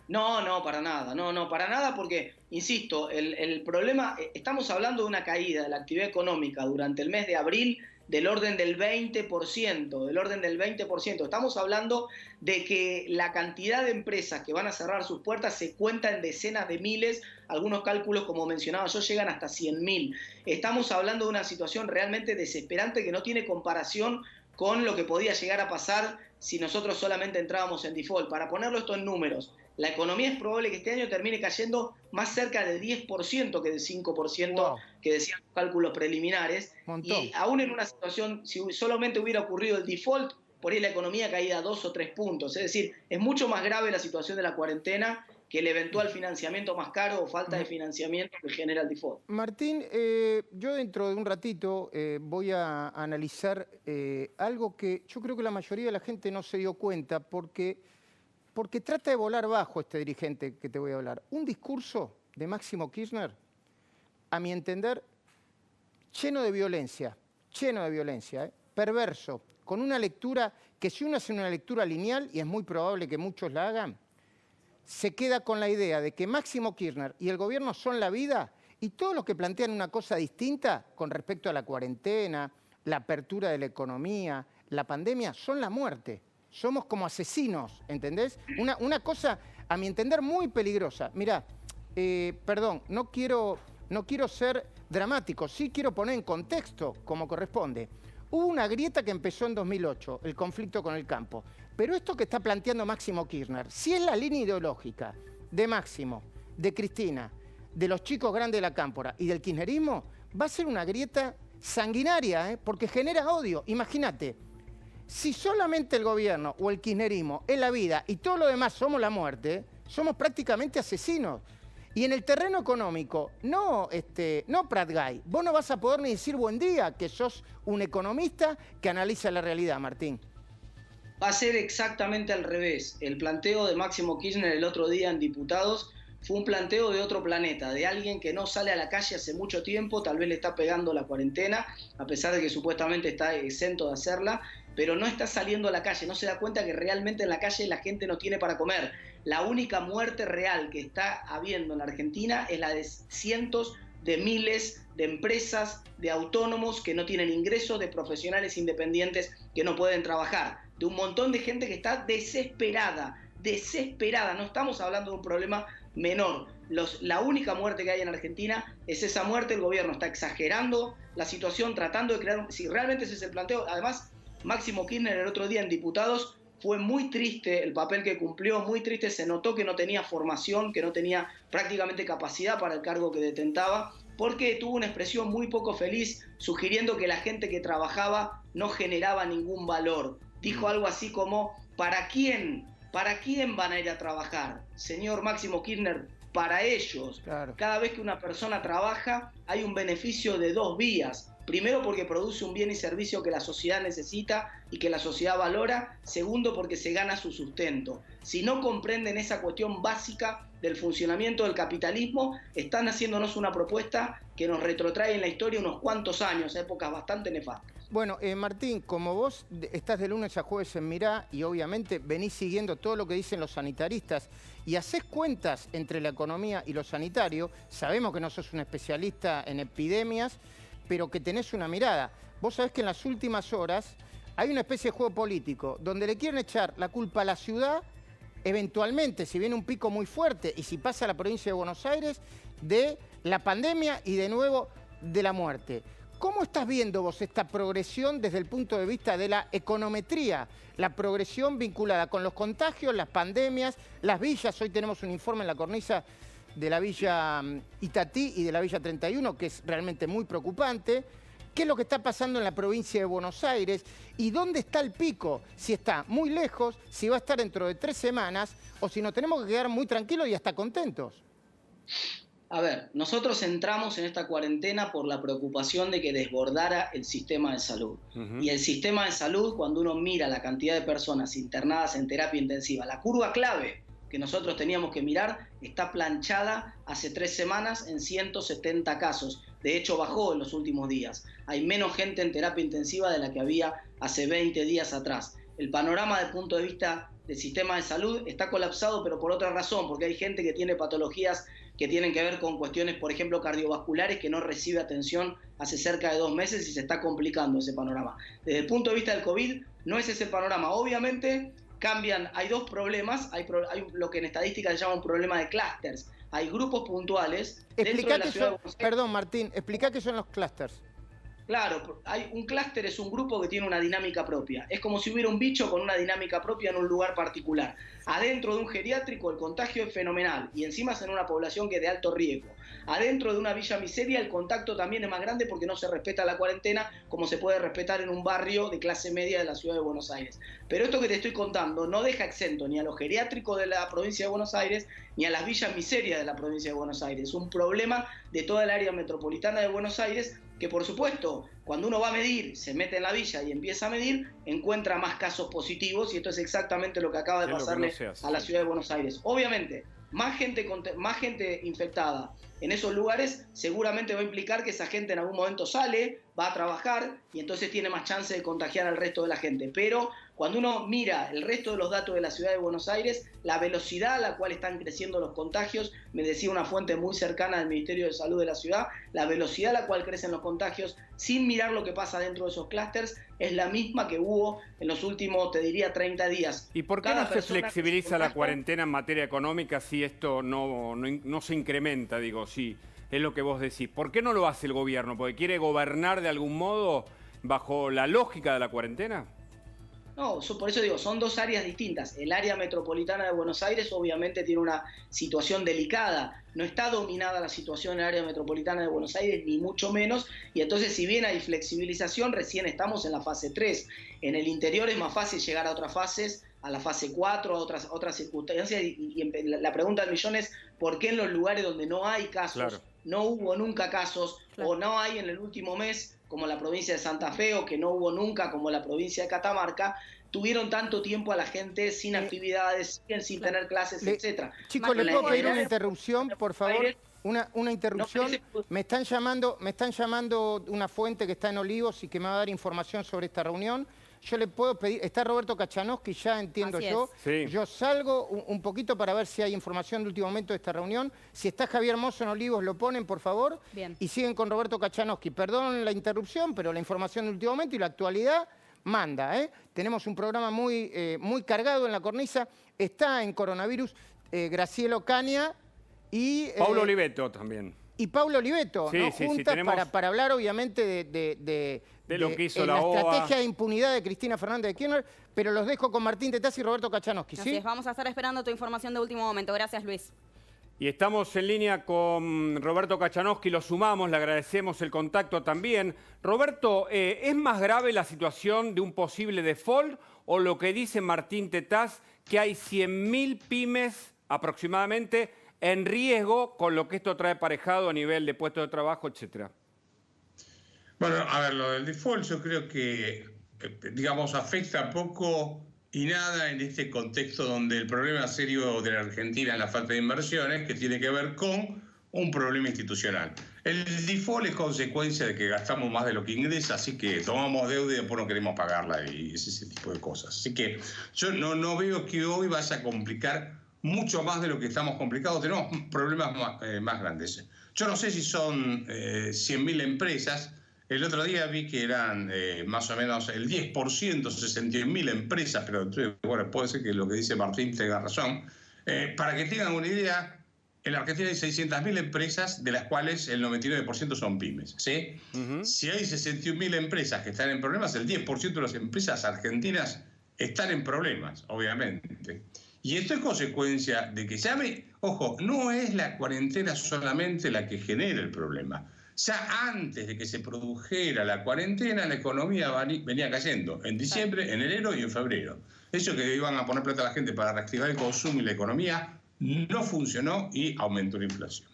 No, para nada, para nada, porque, insisto, el problema, estamos hablando de una caída de la actividad económica durante el mes de abril del orden del 20%, Estamos hablando de que la cantidad de empresas que van a cerrar sus puertas se cuenta en decenas de miles, algunos cálculos, como mencionaba yo, llegan hasta 100.000. Estamos hablando de una situación realmente desesperante que no tiene comparación con lo que podía llegar a pasar si nosotros solamente entrábamos en default. Para ponerlo esto en números, la economía es probable que este año termine cayendo más cerca del 10% que del 5% que decían los cálculos preliminares. Y aún en una situación, si solamente hubiera ocurrido el default, por ahí la economía caía 2 o 3 puntos. Es decir, es mucho más grave la situación de la cuarentena que el eventual financiamiento más caro o falta de financiamiento que genera el default. Martín, yo dentro de un ratito voy a analizar algo que yo creo que la mayoría de la gente no se dio cuenta porque trata de volar bajo este dirigente que te voy a hablar. Un discurso de Máximo Kirchner, a mi entender, lleno de violencia, perverso, con una lectura que si uno hace una lectura lineal, y es muy probable que muchos la hagan, se queda con la idea de que Máximo Kirchner y el gobierno son la vida y todos los que plantean una cosa distinta con respecto a la cuarentena, la apertura de la economía, la pandemia, son la muerte. Somos como asesinos, ¿entendés? Una cosa, a mi entender, muy peligrosa. Mirá, perdón, no quiero ser dramático, sí quiero poner en contexto como corresponde. Hubo una grieta que empezó en 2008, el conflicto con el campo. Pero esto que está planteando Máximo Kirchner, si es la línea ideológica de Máximo, de Cristina, de los chicos grandes de la Cámpora y del kirchnerismo, va a ser una grieta sanguinaria, porque genera odio. Imagínate, si solamente el gobierno o el kirchnerismo es la vida y todo lo demás somos la muerte, somos prácticamente asesinos. Y en el terreno económico, no Prat Guy, vos no vas a poder ni decir buen día, que sos un economista que analiza la realidad, Martín. Va a ser exactamente al revés. El planteo de Máximo Kirchner el otro día en Diputados fue un planteo de otro planeta, de alguien que no sale a la calle hace mucho tiempo, tal vez le está pegando la cuarentena, a pesar de que supuestamente está exento de hacerla, pero no está saliendo a la calle, no se da cuenta que realmente en la calle la gente no tiene para comer. La única muerte real que está habiendo en la Argentina es la de cientos de miles de empresas, de autónomos que no tienen ingresos, de profesionales independientes que no pueden trabajar, de un montón de gente que está desesperada, no estamos hablando de un problema menor. La única muerte que hay en Argentina es esa muerte. El gobierno está exagerando la situación, tratando de crear, si realmente ese es el planteo. Además, Máximo Kirchner el otro día en Diputados fue muy triste el papel que cumplió, muy triste, se notó que no tenía formación, que no tenía prácticamente capacidad para el cargo que detentaba, porque tuvo una expresión muy poco feliz, sugiriendo que la gente que trabajaba no generaba ningún valor. Dijo algo así como, ¿para quién van a ir a trabajar? Señor Máximo Kirchner, para ellos. Claro. Cada vez que una persona trabaja hay un beneficio de dos vías. Primero, porque produce un bien y servicio que la sociedad necesita y que la sociedad valora. Segundo, porque se gana su sustento. Si no comprenden esa cuestión básica del funcionamiento del capitalismo, están haciéndonos una propuesta que nos retrotrae en la historia unos cuantos años, épocas bastante nefastas. Bueno, Martín, como vos estás de lunes a jueves en Mirá y obviamente venís siguiendo todo lo que dicen los sanitaristas y hacés cuentas entre la economía y lo sanitario, sabemos que no sos un especialista en epidemias, pero que tenés una mirada. Vos sabés que en las últimas horas hay una especie de juego político donde le quieren echar la culpa a la ciudad, eventualmente, si viene un pico muy fuerte y si pasa a la provincia de Buenos Aires, de la pandemia y de nuevo de la muerte. ¿Cómo estás viendo vos esta progresión desde el punto de vista de la econometría? La progresión vinculada con los contagios, las pandemias, las villas. Hoy tenemos un informe en la cornisa de la Villa Itatí y de la Villa 31, que es realmente muy preocupante. ¿Qué es lo que está pasando en la provincia de Buenos Aires? ¿Y dónde está el pico? Si está muy lejos, si va a estar dentro de 3 semanas, o si nos tenemos que quedar muy tranquilos y hasta contentos. A ver, nosotros entramos en esta cuarentena por la preocupación de que desbordara el sistema de salud. Y el sistema de salud, cuando uno mira la cantidad de personas internadas en terapia intensiva, la curva clave que nosotros teníamos que mirar está planchada hace 3 semanas en 170 casos. De hecho, bajó en los últimos días. Hay menos gente en terapia intensiva de la que había hace 20 días atrás. El panorama desde el punto de vista del sistema de salud está colapsado, pero por otra razón, porque hay gente que tiene patologías que tienen que ver con cuestiones, por ejemplo, cardiovasculares, que no recibe atención hace cerca de 2 meses y se está complicando ese panorama. Desde el punto de vista del COVID, no es ese el panorama. Obviamente, cambian, hay 2 problemas, hay lo que en estadística se llama un problema de clústeres. Hay grupos puntuales dentro de la ciudad de Buenos Aires. Perdón, Martín, explica qué son los clústeres. Claro, un clúster es un grupo que tiene una dinámica propia. Es como si hubiera un bicho con una dinámica propia en un lugar particular. Adentro de un geriátrico el contagio es fenomenal y encima es en una población que es de alto riesgo. Adentro de una villa miseria el contacto también es más grande porque no se respeta la cuarentena como se puede respetar en un barrio de clase media de la ciudad de Buenos Aires. Pero esto que te estoy contando no deja exento ni a los geriátricos de la provincia de Buenos Aires ni a las villas miserias de la provincia de Buenos Aires. Es un problema de toda el área metropolitana de Buenos Aires que, por supuesto, cuando uno va a medir, se mete en la villa y empieza a medir, encuentra más casos positivos y esto es exactamente lo que acaba de pasarle a la ciudad de Buenos Aires. Obviamente, más gente infectada en esos lugares seguramente va a implicar que esa gente en algún momento sale, va a trabajar y entonces tiene más chance de contagiar al resto de la gente. Pero cuando uno mira el resto de los datos de la ciudad de Buenos Aires, la velocidad a la cual están creciendo los contagios, me decía una fuente muy cercana del Ministerio de Salud de la ciudad, la velocidad a la cual crecen los contagios sin mirar lo que pasa dentro de esos clústeres es la misma que hubo en los últimos, te diría, 30 días. ¿Y por qué no se flexibiliza la cuarentena en materia económica si esto no se incrementa, digo, si es lo que vos decís? ¿Por qué no lo hace el gobierno? ¿Porque quiere gobernar de algún modo bajo la lógica de la cuarentena? No, por eso digo, son 2 áreas distintas. El área metropolitana de Buenos Aires obviamente tiene una situación delicada. No está dominada la situación en el área metropolitana de Buenos Aires, ni mucho menos. Y entonces, si bien hay flexibilización, recién estamos en la fase 3. En el interior es más fácil llegar a otras fases, a la fase 4, a otras circunstancias. Y la pregunta del millón es, ¿por qué en los lugares donde no hay casos, no hubo nunca casos, o no hay en el último mes, como la provincia de Santa Fe, o que no hubo nunca, como la provincia de Catamarca, tuvieron tanto tiempo a la gente sin actividades, sin tener clases, etc. Chicos, ¿le puedo pedir una interrupción, por favor? Una interrupción. Me están llamando una fuente que está en Olivos y que me va a dar información sobre esta reunión. Yo le puedo pedir, está Roberto Kachanowski, ya entiendo yo. Sí. Yo salgo un poquito para ver si hay información de último momento de esta reunión. Si está Javier Mozo en Olivos, lo ponen, por favor. Bien. Y siguen con Roberto Kachanowski. Perdón la interrupción, pero la información de último momento y la actualidad manda, ¿eh? Tenemos un programa muy cargado en la cornisa. Está en coronavirus Graciela Ocaña y... Paulo Oliveto también. Y Paulo Oliveto, sí, ¿no? Sí, juntas tenemos... para hablar obviamente de lo que hizo la estrategia de impunidad de Cristina Fernández de Kirchner, pero los dejo con Martín Tetaz y Roberto Kachanowski, ¿sí? Así es, vamos a estar esperando tu información de último momento. Gracias, Luis. Y estamos en línea con Roberto Kachanowski, lo sumamos, le agradecemos el contacto también. Roberto, ¿es más grave la situación de un posible default o lo que dice Martín Tetaz, que hay 100.000 pymes aproximadamente en riesgo con lo que esto trae aparejado a nivel de puestos de trabajo, etcétera? Bueno, a ver, lo del default yo creo que, digamos, afecta poco y nada en este contexto donde el problema serio de la Argentina es la falta de inversiones, que tiene que ver con un problema institucional. El default es consecuencia de que gastamos más de lo que ingresa, así que tomamos deuda y después no queremos pagarla y ese tipo de cosas. Así que yo no veo que hoy vaya a complicar mucho más de lo que estamos complicados. Tenemos problemas más grandes. Yo no sé si son 100.000 empresas. El otro día vi que eran más o menos el 10%, 61.000 empresas, pero bueno, puede ser que lo que dice Martín tenga razón. Para que tengan una idea, en la Argentina hay 600.000 empresas, de las cuales el 99% son pymes, ¿sí? Si hay 61.000 empresas que están en problemas, el 10% de las empresas argentinas están en problemas, obviamente. Y esto es consecuencia de que ojo, no es la cuarentena solamente la que genera el problema. Ya antes de que se produjera la cuarentena, la economía venía cayendo en diciembre, en enero y en febrero. Eso que iban a poner plata a la gente para reactivar el consumo y la economía no funcionó y aumentó la inflación.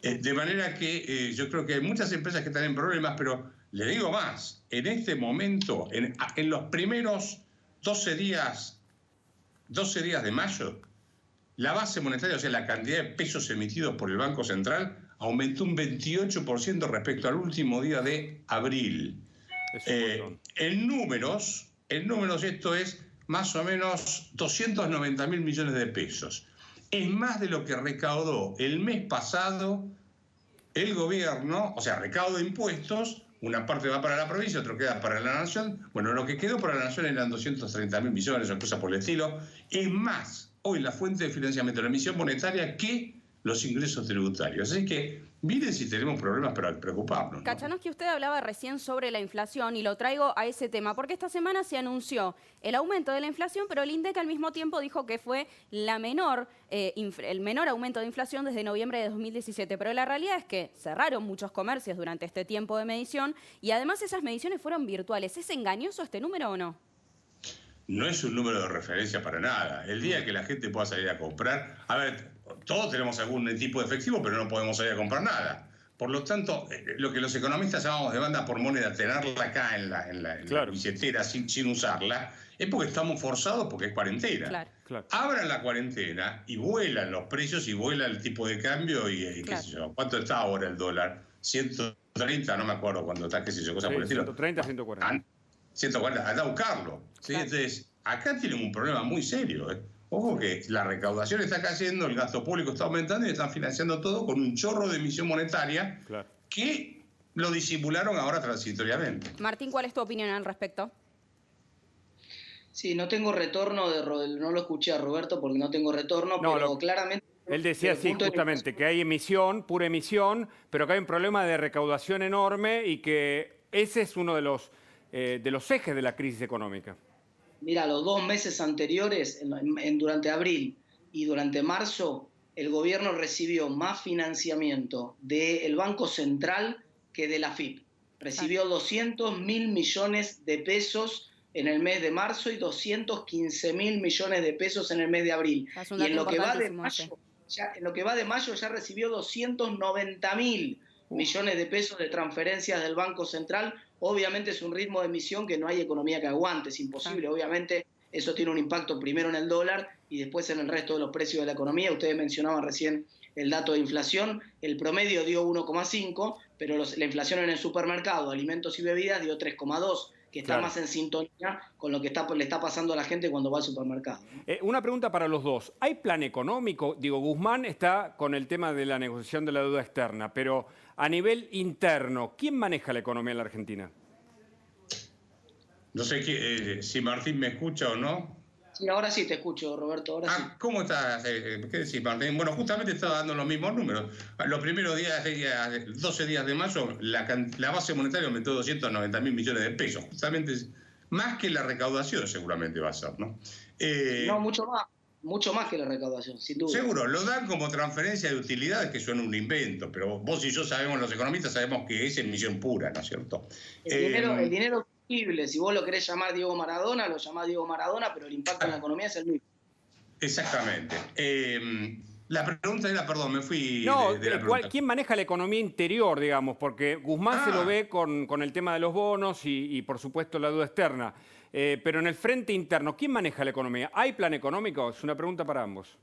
De manera que yo creo que hay muchas empresas que están en problemas, pero le digo más, en este momento, en los primeros 12 días de mayo, la base monetaria, o sea, la cantidad de pesos emitidos por el Banco Central, aumentó un 28% respecto al último día de abril. En números esto es más o menos 290.000 millones de pesos. Es más de lo que recaudó el mes pasado el gobierno, o sea, recaudo de impuestos, una parte va para la provincia, otra queda para la nación. Bueno, lo que quedó para la nación eran 230.000 millones o cosas por el estilo. Es más hoy la fuente de financiamiento de la emisión monetaria que los ingresos tributarios. Así que miren si tenemos problemas para preocuparnos, ¿no? Kachanowski, usted hablaba recién sobre la inflación y lo traigo a ese tema, porque esta semana se anunció el aumento de la inflación, pero el INDEC al mismo tiempo dijo que fue el menor aumento de inflación desde noviembre de 2017. Pero la realidad es que cerraron muchos comercios durante este tiempo de medición y además esas mediciones fueron virtuales. ¿Es engañoso este número o no? No es un número de referencia para nada. El día que la gente pueda salir a comprar... A ver, todos tenemos algún tipo de efectivo, pero no podemos salir a comprar nada. Por lo tanto, lo que los economistas llamamos demanda por moneda, tenerla acá en la billetera sin usarla, es porque estamos forzados porque es cuarentena. Claro. Abran la cuarentena y vuelan los precios y vuela el tipo de cambio y qué sé yo. ¿Cuánto está ahora el dólar? 130, no me acuerdo cuándo está, qué sé yo, cosa por el estilo. 130, 140. 140, anda a buscarlo. ¿Sí? Claro. Entonces, acá tienen un problema muy serio, ¿eh? Ojo que la recaudación está cayendo, el gasto público está aumentando y están financiando todo con un chorro de emisión monetaria que lo disimularon ahora transitoriamente. Martín, ¿cuál es tu opinión al respecto? Sí, no tengo retorno, no lo escuché a Roberto porque no tengo retorno, pero claramente... Él decía así, justamente, que hay emisión, pura emisión, pero que hay un problema de recaudación enorme y que ese es uno de los ejes de la crisis económica. Mira, los 2 meses anteriores, durante abril y durante marzo, el gobierno recibió más financiamiento del Banco Central que de la AFIP. Recibió 200.000 millones de pesos en el mes de marzo y 215.000 millones de pesos en el mes de abril. Y en lo que va de mayo ya recibió 290.000 millones de pesos de transferencias del Banco Central. Obviamente es un ritmo de emisión que no hay economía que aguante, es imposible. Obviamente Eso tiene un impacto primero en el dólar y después en el resto de los precios de la economía. Ustedes mencionaban recién el dato de inflación. El promedio dio 1,5, pero la inflación en el supermercado, alimentos y bebidas, dio 3,2, que está más en sintonía con lo que le está pasando a la gente cuando va al supermercado, ¿no? Una pregunta para los dos. ¿Hay plan económico? Digo, Guzmán está con el tema de la negociación de la deuda externa, pero a nivel interno, ¿quién maneja la economía en la Argentina? No sé si Martín me escucha o no. Sí, ahora sí te escucho, Roberto. Ahora sí. ¿Cómo estás? ¿Qué decís, Martín? Bueno, justamente estaba dando los mismos números. Los primeros 12 días de mayo, la base monetaria aumentó 290.000 millones de pesos. Justamente más que la recaudación seguramente va a ser, ¿no? No, mucho más que la recaudación, sin duda. Seguro, lo dan como transferencia de utilidades, que son un invento, pero vos y yo sabemos, los economistas sabemos que es emisión pura, ¿no es cierto? El dinero si vos lo querés llamar Diego Maradona, lo llamás Diego Maradona, pero el impacto en la economía es el mismo. Exactamente. La pregunta era, perdón, me fui de la pregunta. ¿Quién maneja la economía interior, digamos? Porque Guzmán se lo ve con el tema de los bonos y por supuesto, la deuda externa. Pero en el frente interno, ¿quién maneja la economía? ¿Hay plan económico? Es una pregunta para ambos.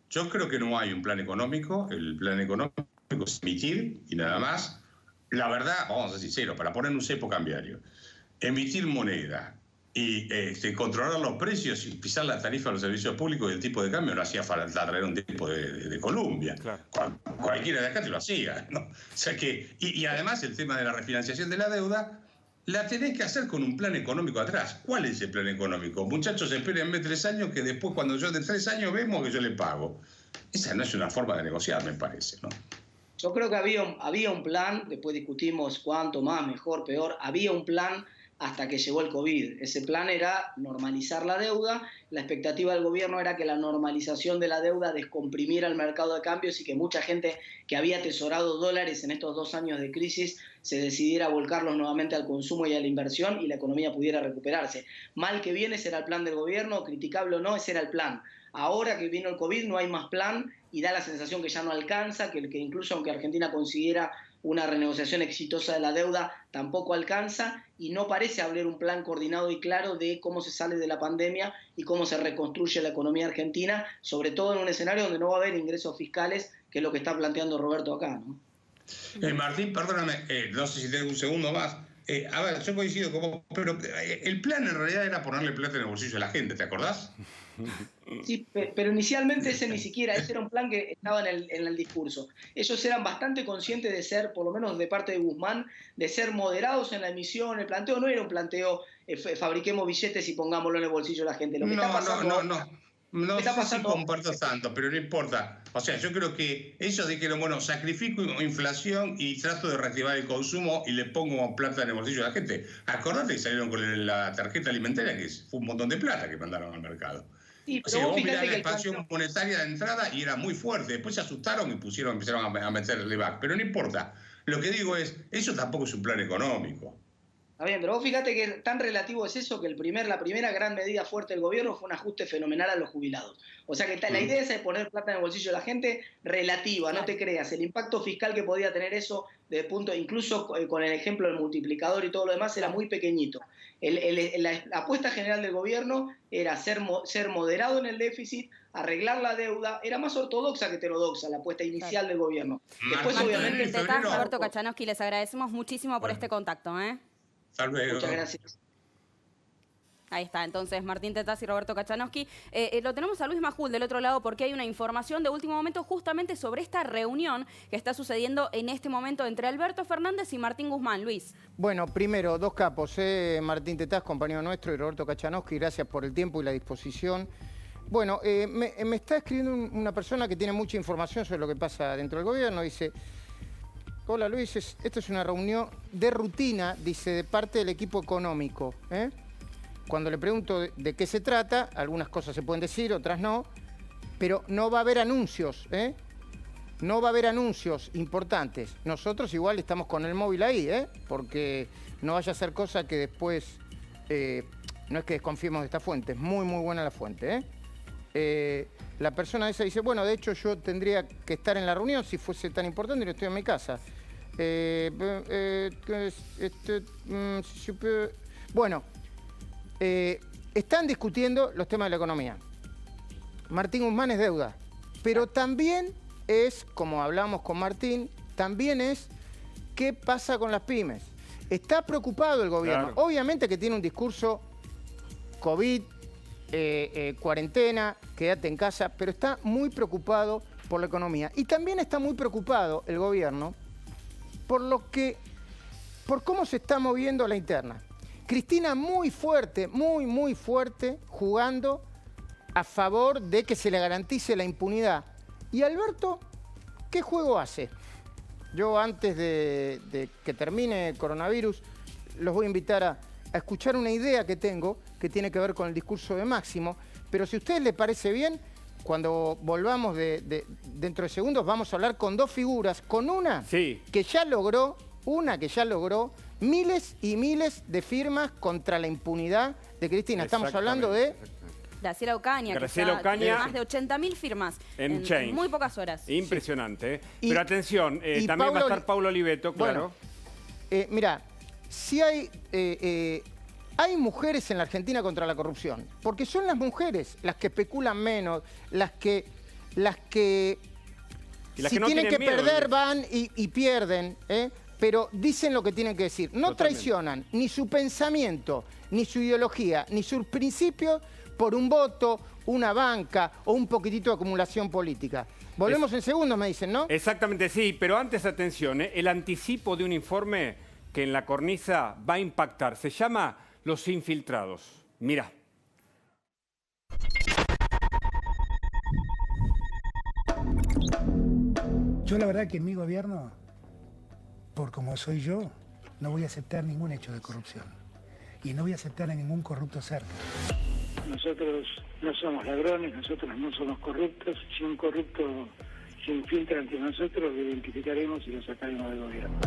Yo creo que no hay un plan económico. El plan económico es emitir y nada más. La verdad, vamos a ser sinceros, para poner un cepo cambiario, emitir moneda y controlar los precios y pisar la tarifa de los servicios públicos y el tipo de cambio, no hacía falta traer un tipo de Colombia. Claro. Cualquiera de acá te lo hacía, ¿no? O sea que, y además el tema de la refinanciación de la deuda, la tenés que hacer con un plan económico atrás. ¿Cuál es el plan económico? Muchachos, espérenme 3 años que después cuando yo de 3 años vemos que yo le pago. Esa no es una forma de negociar, me parece, ¿no? Yo creo que había un plan, después discutimos cuánto más, mejor, peor, había un plan hasta que llegó el COVID. Ese plan era normalizar la deuda. La expectativa del gobierno era que la normalización de la deuda descomprimiera el mercado de cambios y que mucha gente que había atesorado dólares en estos 2 años de crisis se decidiera a volcarlos nuevamente al consumo y a la inversión y la economía pudiera recuperarse. Mal que bien, ese era el plan del gobierno, criticable o no, ese era el plan. Ahora que vino el COVID no hay más plan y da la sensación que ya no alcanza, que incluso aunque Argentina consiguiera una renegociación exitosa de la deuda, tampoco alcanza y no parece haber un plan coordinado y claro de cómo se sale de la pandemia y cómo se reconstruye la economía argentina, sobre todo en un escenario donde no va a haber ingresos fiscales, que es lo que está planteando Roberto acá, ¿no? Martín, perdóname, no sé si tengo un segundo más. A ver, yo coincido con vos, pero el plan en realidad era ponerle plata en el bolsillo a la gente, ¿te acordás? Sí, pero inicialmente ese era un plan que estaba en el discurso. Ellos eran bastante conscientes de ser, por lo menos de parte de Guzmán, de ser moderados en la emisión. El planteo no era un planteo, fabriquemos billetes y pongámoslo en el bolsillo de la gente. Lo que está pasando, no sé si comparto tanto, pero no importa. O sea, yo creo que ellos dijeron, bueno, sacrifico inflación y trato de reactivar el consumo y le pongo plata en el bolsillo de la gente. Acordate que salieron con la tarjeta alimentaria, que fue un montón de plata que mandaron al mercado. Sí, o sea, vos mirás la expansión monetaria de entrada y era muy fuerte. Después se asustaron y empezaron a meterle back. Pero no importa. Lo que digo es, eso tampoco es un plan económico. Está bien, pero vos fíjate que tan relativo es eso que la primera gran medida fuerte del gobierno fue un ajuste fenomenal a los jubilados. O sea que la idea esa de poner plata en el bolsillo de la gente, relativa, no te creas. El impacto fiscal que podía tener eso, incluso con el ejemplo del multiplicador y todo lo demás, era muy pequeñito. La apuesta general del gobierno era ser moderado en el déficit, arreglar la deuda, era más ortodoxa que heterodoxa la apuesta inicial del gobierno. Después, obviamente, Roberto Kachanowski, les agradecemos muchísimo por este contacto, ¿eh? Hasta luego. Muchas gracias. Ahí está, entonces Martín Tetaz y Roberto Kachanowski. Lo tenemos a Luis Majul del otro lado porque hay una información de último momento justamente sobre esta reunión que está sucediendo en este momento entre Alberto Fernández y Martín Guzmán. Luis. Bueno, primero, 2 capos, Martín Tetaz, compañero nuestro, y Roberto Kachanowski, gracias por el tiempo y la disposición. Bueno, me está escribiendo una persona que tiene mucha información sobre lo que pasa dentro del gobierno. Dice, hola Luis, esto es una reunión de rutina, dice, de parte del equipo económico. Cuando le pregunto de qué se trata, algunas cosas se pueden decir, otras no, pero no va a haber anuncios, no va a haber anuncios importantes. Nosotros igual estamos con el móvil ahí, porque no vaya a ser cosa que después, no es que desconfiemos de esta fuente, es muy, muy buena la fuente. La persona esa dice, bueno, de hecho yo tendría que estar en la reunión si fuese tan importante y no estoy en mi casa. Bueno, están discutiendo los temas de la economía. Martín Guzmán es deuda, pero también es, como hablamos con Martín, también es qué pasa con las pymes. Está preocupado el gobierno. Claro. Obviamente que tiene un discurso COVID, cuarentena, quédate en casa, pero está muy preocupado por la economía. Y también está muy preocupado el gobierno por cómo se está moviendo la interna. Cristina muy fuerte, muy fuerte, jugando a favor de que se le garantice la impunidad. Y Alberto, ¿qué juego hace? Yo antes de que termine el coronavirus, los voy a invitar a escuchar una idea que tengo que tiene que ver con el discurso de Máximo, pero si a ustedes les parece bien, cuando volvamos dentro de segundos vamos a hablar con dos figuras, con una que ya logró miles y miles de firmas contra la impunidad de Cristina. Estamos hablando de Graciela Ocaña, Graciela que tiene Ocaña, más de 80.000 firmas en muy pocas horas. Impresionante. Sí. Pero atención, también va a estar Paulo Oliveto, claro. Bueno, mira, si hay mujeres en la Argentina contra la corrupción, porque son las mujeres las que especulan menos, las que si no tienen que miedo, perder van y pierden, pero dicen lo que tienen que decir. No traicionan ni su pensamiento, ni su ideología, ni sus principios por un voto, una banca o un poquitito de acumulación política. Volvemos en segundos, me dicen, ¿no? Exactamente, sí, pero antes, atención, el anticipo de un informe que en la cornisa va a impactar. Se llama Los Infiltrados. Mirá. Yo la verdad que en mi gobierno, por como soy yo, no voy a aceptar ningún hecho de corrupción. Y no voy a aceptar a ningún corrupto cerca. Nosotros no somos ladrones, nosotros no somos corruptos. Si un corrupto se infiltra entre nosotros, lo identificaremos y lo sacaremos del gobierno.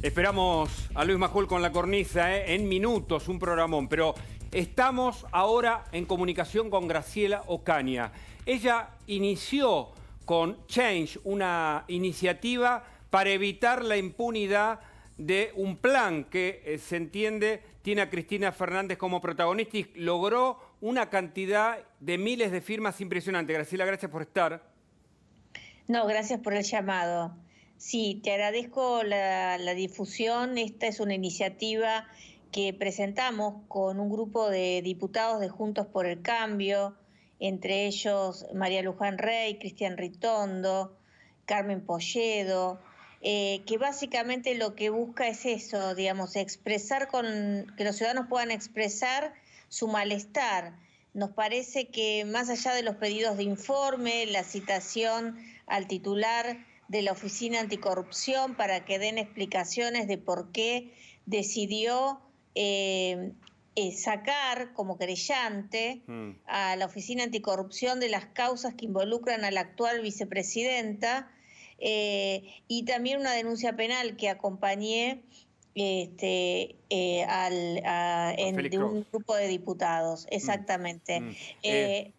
Esperamos a Luis Majul con la cornisa, en minutos, un programón. Pero estamos ahora en comunicación con Graciela Ocaña. Ella inició con Change, una iniciativa para evitar la impunidad de un plan que se entiende tiene a Cristina Fernández como protagonista y logró una cantidad de miles de firmas impresionante. Graciela, gracias por estar. No, gracias por el llamado. Sí, te agradezco la difusión. Esta es una iniciativa que presentamos con un grupo de diputados de Juntos por el Cambio, entre ellos María Luján Rey, Cristian Ritondo, Carmen Polledo, que básicamente lo que busca es eso, digamos, expresar que los ciudadanos puedan expresar su malestar. Nos parece que más allá de los pedidos de informe, la citación al titular de la Oficina Anticorrupción para que den explicaciones de por qué decidió sacar como querellante a la Oficina Anticorrupción de las causas que involucran a la actual vicepresidenta, y también una denuncia penal que acompañé de un grupo de diputados, exactamente.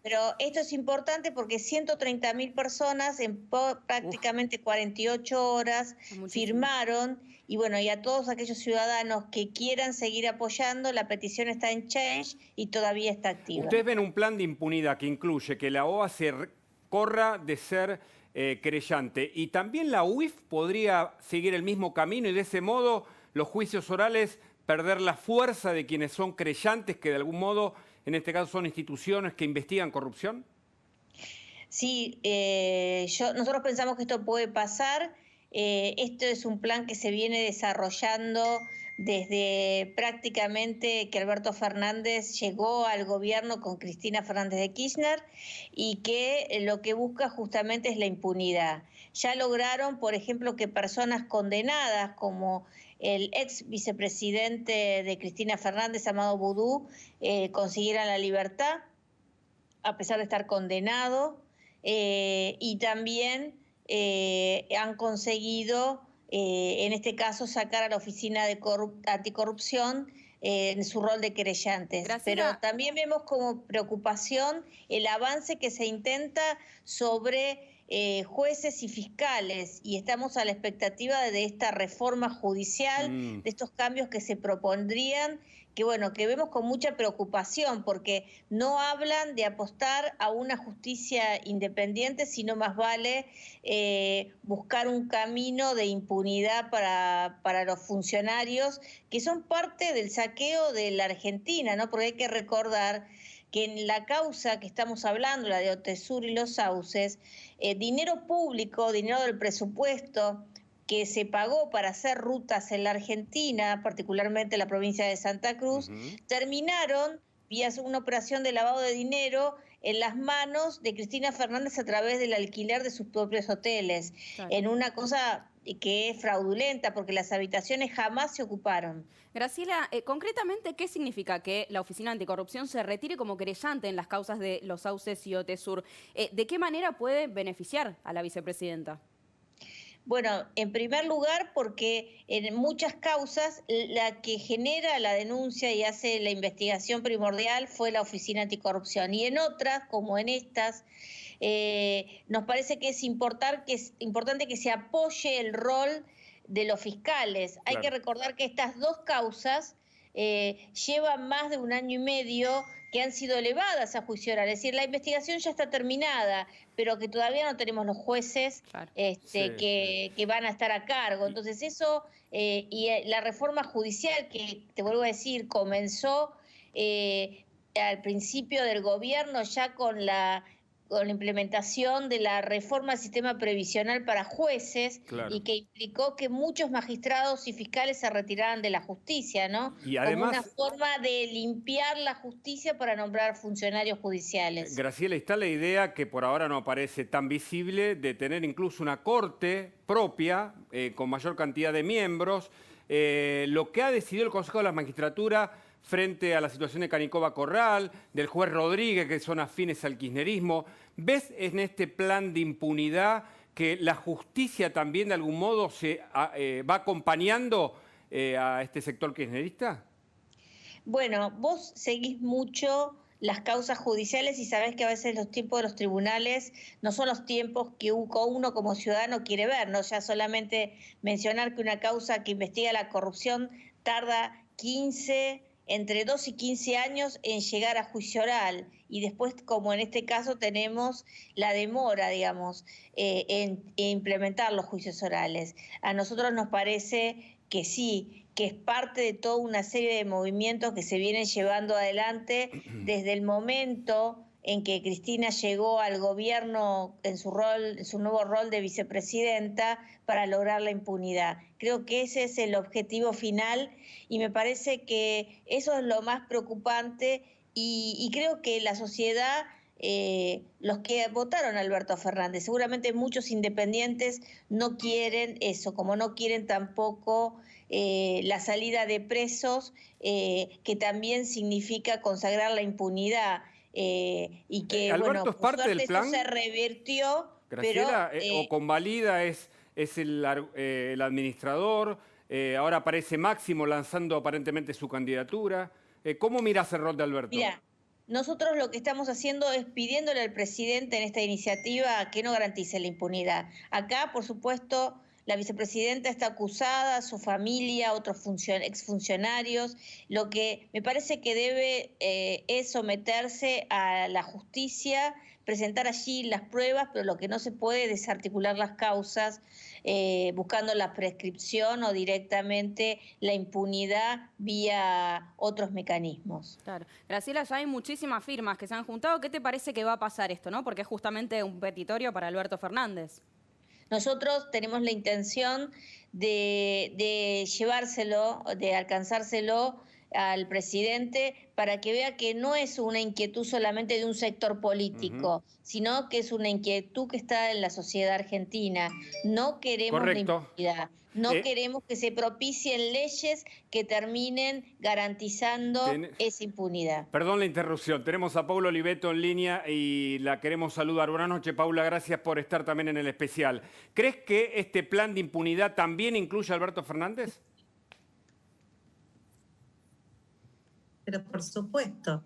Pero esto es importante porque 130.000 personas en prácticamente 48 horas firmaron, y bueno, y a todos aquellos ciudadanos que quieran seguir apoyando, la petición está en Change y todavía está activa. Ustedes ven un plan de impunidad que incluye que la OA se corra de ser querellante, y también la UIF podría seguir el mismo camino y de ese modo los juicios orales perder la fuerza de quienes son creyentes, que de algún modo, en este caso, son instituciones que investigan corrupción. Sí, nosotros pensamos que esto puede pasar. Esto es un plan que se viene desarrollando desde prácticamente que Alberto Fernández llegó al gobierno con Cristina Fernández de Kirchner, y que lo que busca justamente es la impunidad. Ya lograron, por ejemplo, que personas condenadas como el ex vicepresidente de Cristina Fernández, Amado Boudou, consiguieran la libertad a pesar de estar condenado, y también han conseguido, en este caso, sacar a la Oficina de Anticorrupción en su rol de querellantes. Pero también vemos como preocupación el avance que se intenta sobre jueces y fiscales, y estamos a la expectativa de esta reforma judicial, de estos cambios que se propondrían, que bueno, que vemos con mucha preocupación, porque no hablan de apostar a una justicia independiente, sino más vale buscar un camino de impunidad para los funcionarios, que son parte del saqueo de la Argentina, ¿no? Porque hay que recordar que en la causa que estamos hablando, la de Otesur y los sauces, dinero público, dinero del presupuesto que se pagó para hacer rutas en la Argentina, particularmente en la provincia de Santa Cruz, terminaron vía una operación de lavado de dinero en las manos de Cristina Fernández a través del alquiler de sus propios hoteles, en una cosa que es fraudulenta, porque las habitaciones jamás se ocuparon. Graciela, concretamente, ¿qué significa que la Oficina Anticorrupción se retire como querellante en las causas de los sauces y Otesur? ¿De qué manera puede beneficiar a la vicepresidenta? Bueno, en primer lugar, porque en muchas causas la que genera la denuncia y hace la investigación primordial fue la Oficina Anticorrupción. Y en otras, como en estas, nos parece que es importante que se apoye el rol de los fiscales. Claro. Hay que recordar que estas dos causas llevan más de 1 año y medio que han sido elevadas a juicio oral. Es decir, la investigación ya está terminada, pero que todavía no tenemos los jueces que van a estar a cargo. Entonces eso, y la reforma judicial, que te vuelvo a decir, comenzó al principio del gobierno ya con la implementación de la reforma al sistema previsional para jueces, y que implicó que muchos magistrados y fiscales se retiraran de la justicia, ¿no? Y además, como una forma de limpiar la justicia para nombrar funcionarios judiciales. Graciela, está la idea, que por ahora no aparece tan visible, de tener incluso una corte propia, con mayor cantidad de miembros. Lo que ha decidido el Consejo de la Magistratura frente a la situación de Canicova Corral, del juez Rodríguez, que son afines al kirchnerismo. ¿Ves en este plan de impunidad que la justicia también de algún modo se va acompañando a este sector kirchnerista? Bueno, vos seguís mucho las causas judiciales y sabés que a veces los tiempos de los tribunales no son los tiempos que uno como ciudadano quiere ver, ¿no? Ya solamente mencionar que una causa que investiga la corrupción tarda entre 2 y 15 años en llegar a juicio oral, y después, como en este caso, tenemos la demora, digamos, en implementar los juicios orales. A nosotros nos parece que sí, que es parte de toda una serie de movimientos que se vienen llevando adelante desde el momento en que Cristina llegó al gobierno en su nuevo rol de vicepresidenta para lograr la impunidad. Creo que ese es el objetivo final y me parece que eso es lo más preocupante y creo que la sociedad, los que votaron a Alberto Fernández, seguramente muchos independientes no quieren eso, como no quieren tampoco la salida de presos, que también significa consagrar la impunidad. Y que, Alberto, bueno, ¿es parte del plan? Eso se revirtió, Graciela, pero... o convalida es el administrador, ahora aparece Máximo lanzando aparentemente su candidatura. ¿Cómo mirás el rol de Alberto? Mira, nosotros lo que estamos haciendo es pidiéndole al presidente en esta iniciativa que no garantice la impunidad. Acá, por supuesto, la vicepresidenta está acusada, su familia, otros exfuncionarios. Lo que me parece que debe es someterse a la justicia, presentar allí las pruebas, pero lo que no se puede es desarticular las causas buscando la prescripción o directamente la impunidad vía otros mecanismos. Claro. Graciela, ya hay muchísimas firmas que se han juntado. ¿Qué te parece que va a pasar esto, no? Porque es justamente un petitorio para Alberto Fernández. Nosotros tenemos la intención de llevárselo, de alcanzárselo al presidente para que vea que no es una inquietud solamente de un sector político, sino que es una inquietud que está en la sociedad argentina. No queremos la impunidad, no queremos que se propicien leyes que terminen garantizando esa impunidad. Perdón la interrupción, tenemos a Paula Oliveto en línea y la queremos saludar. Buenas noches, Paula, gracias por estar también en el especial. ¿Crees que este plan de impunidad también incluye a Alberto Fernández? Pero por supuesto,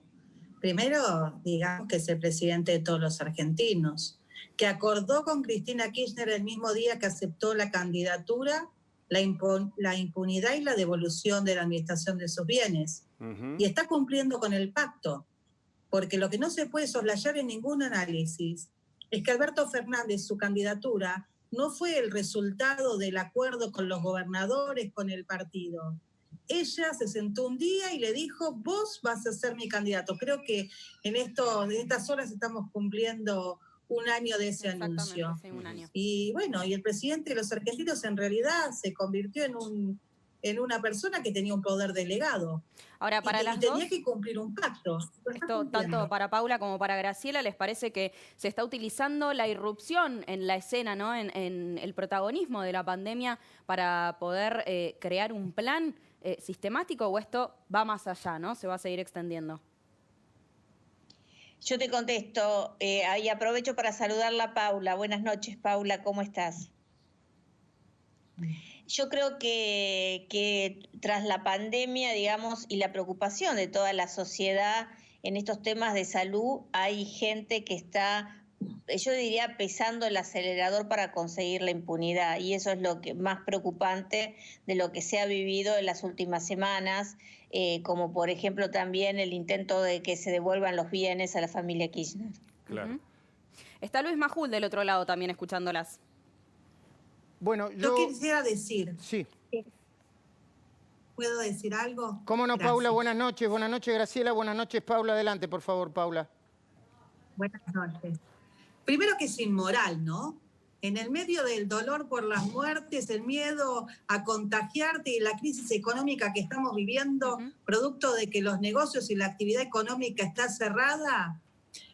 primero digamos que es el presidente de todos los argentinos que acordó con Cristina Kirchner el mismo día que aceptó la candidatura, la impunidad y la devolución de la administración de sus bienes. Y está cumpliendo con el pacto, porque lo que no se puede soslayar en ningún análisis es que Alberto Fernández, su candidatura, no fue el resultado del acuerdo con los gobernadores, con el partido. Ella se sentó un día y le dijo, vos vas a ser mi candidato. Creo que en estas horas estamos cumpliendo un año de ese anuncio. Sí, un año. Y bueno, y el presidente de los argentinos en realidad se convirtió en una persona que tenía un poder delegado. Ahora, para las tenía dos, que cumplir un pacto. esto, tanto para Paula como para Graciela, ¿les parece que se está utilizando la irrupción en la escena, ¿no? en el protagonismo de la pandemia para poder crear un plan sistemático, o esto va más allá, ¿no? Se va a seguir extendiendo? Yo te contesto y aprovecho para saludarla a Paula. Buenas noches, Paula, ¿cómo estás? Yo creo que tras la pandemia, digamos, y la preocupación de toda la sociedad en estos temas de salud, hay gente que está, yo diría, pesando el acelerador para conseguir la impunidad. Y eso es lo que más preocupante de lo que se ha vivido en las últimas semanas, como por ejemplo también el intento de que se devuelvan los bienes a la familia Kirchner. Claro. Está Luis Majul del otro lado también escuchándolas. Bueno, yo quisiera decir. Sí. ¿Puedo decir algo? ¿Cómo no, Gracias. Paula? Buenas noches, Graciela, buenas noches, Paula. Adelante, por favor, Paula. Buenas noches. Primero que es inmoral, ¿no? En el medio del dolor por las muertes, el miedo a contagiarte y la crisis económica que estamos viviendo, producto de que los negocios y la actividad económica está cerrada,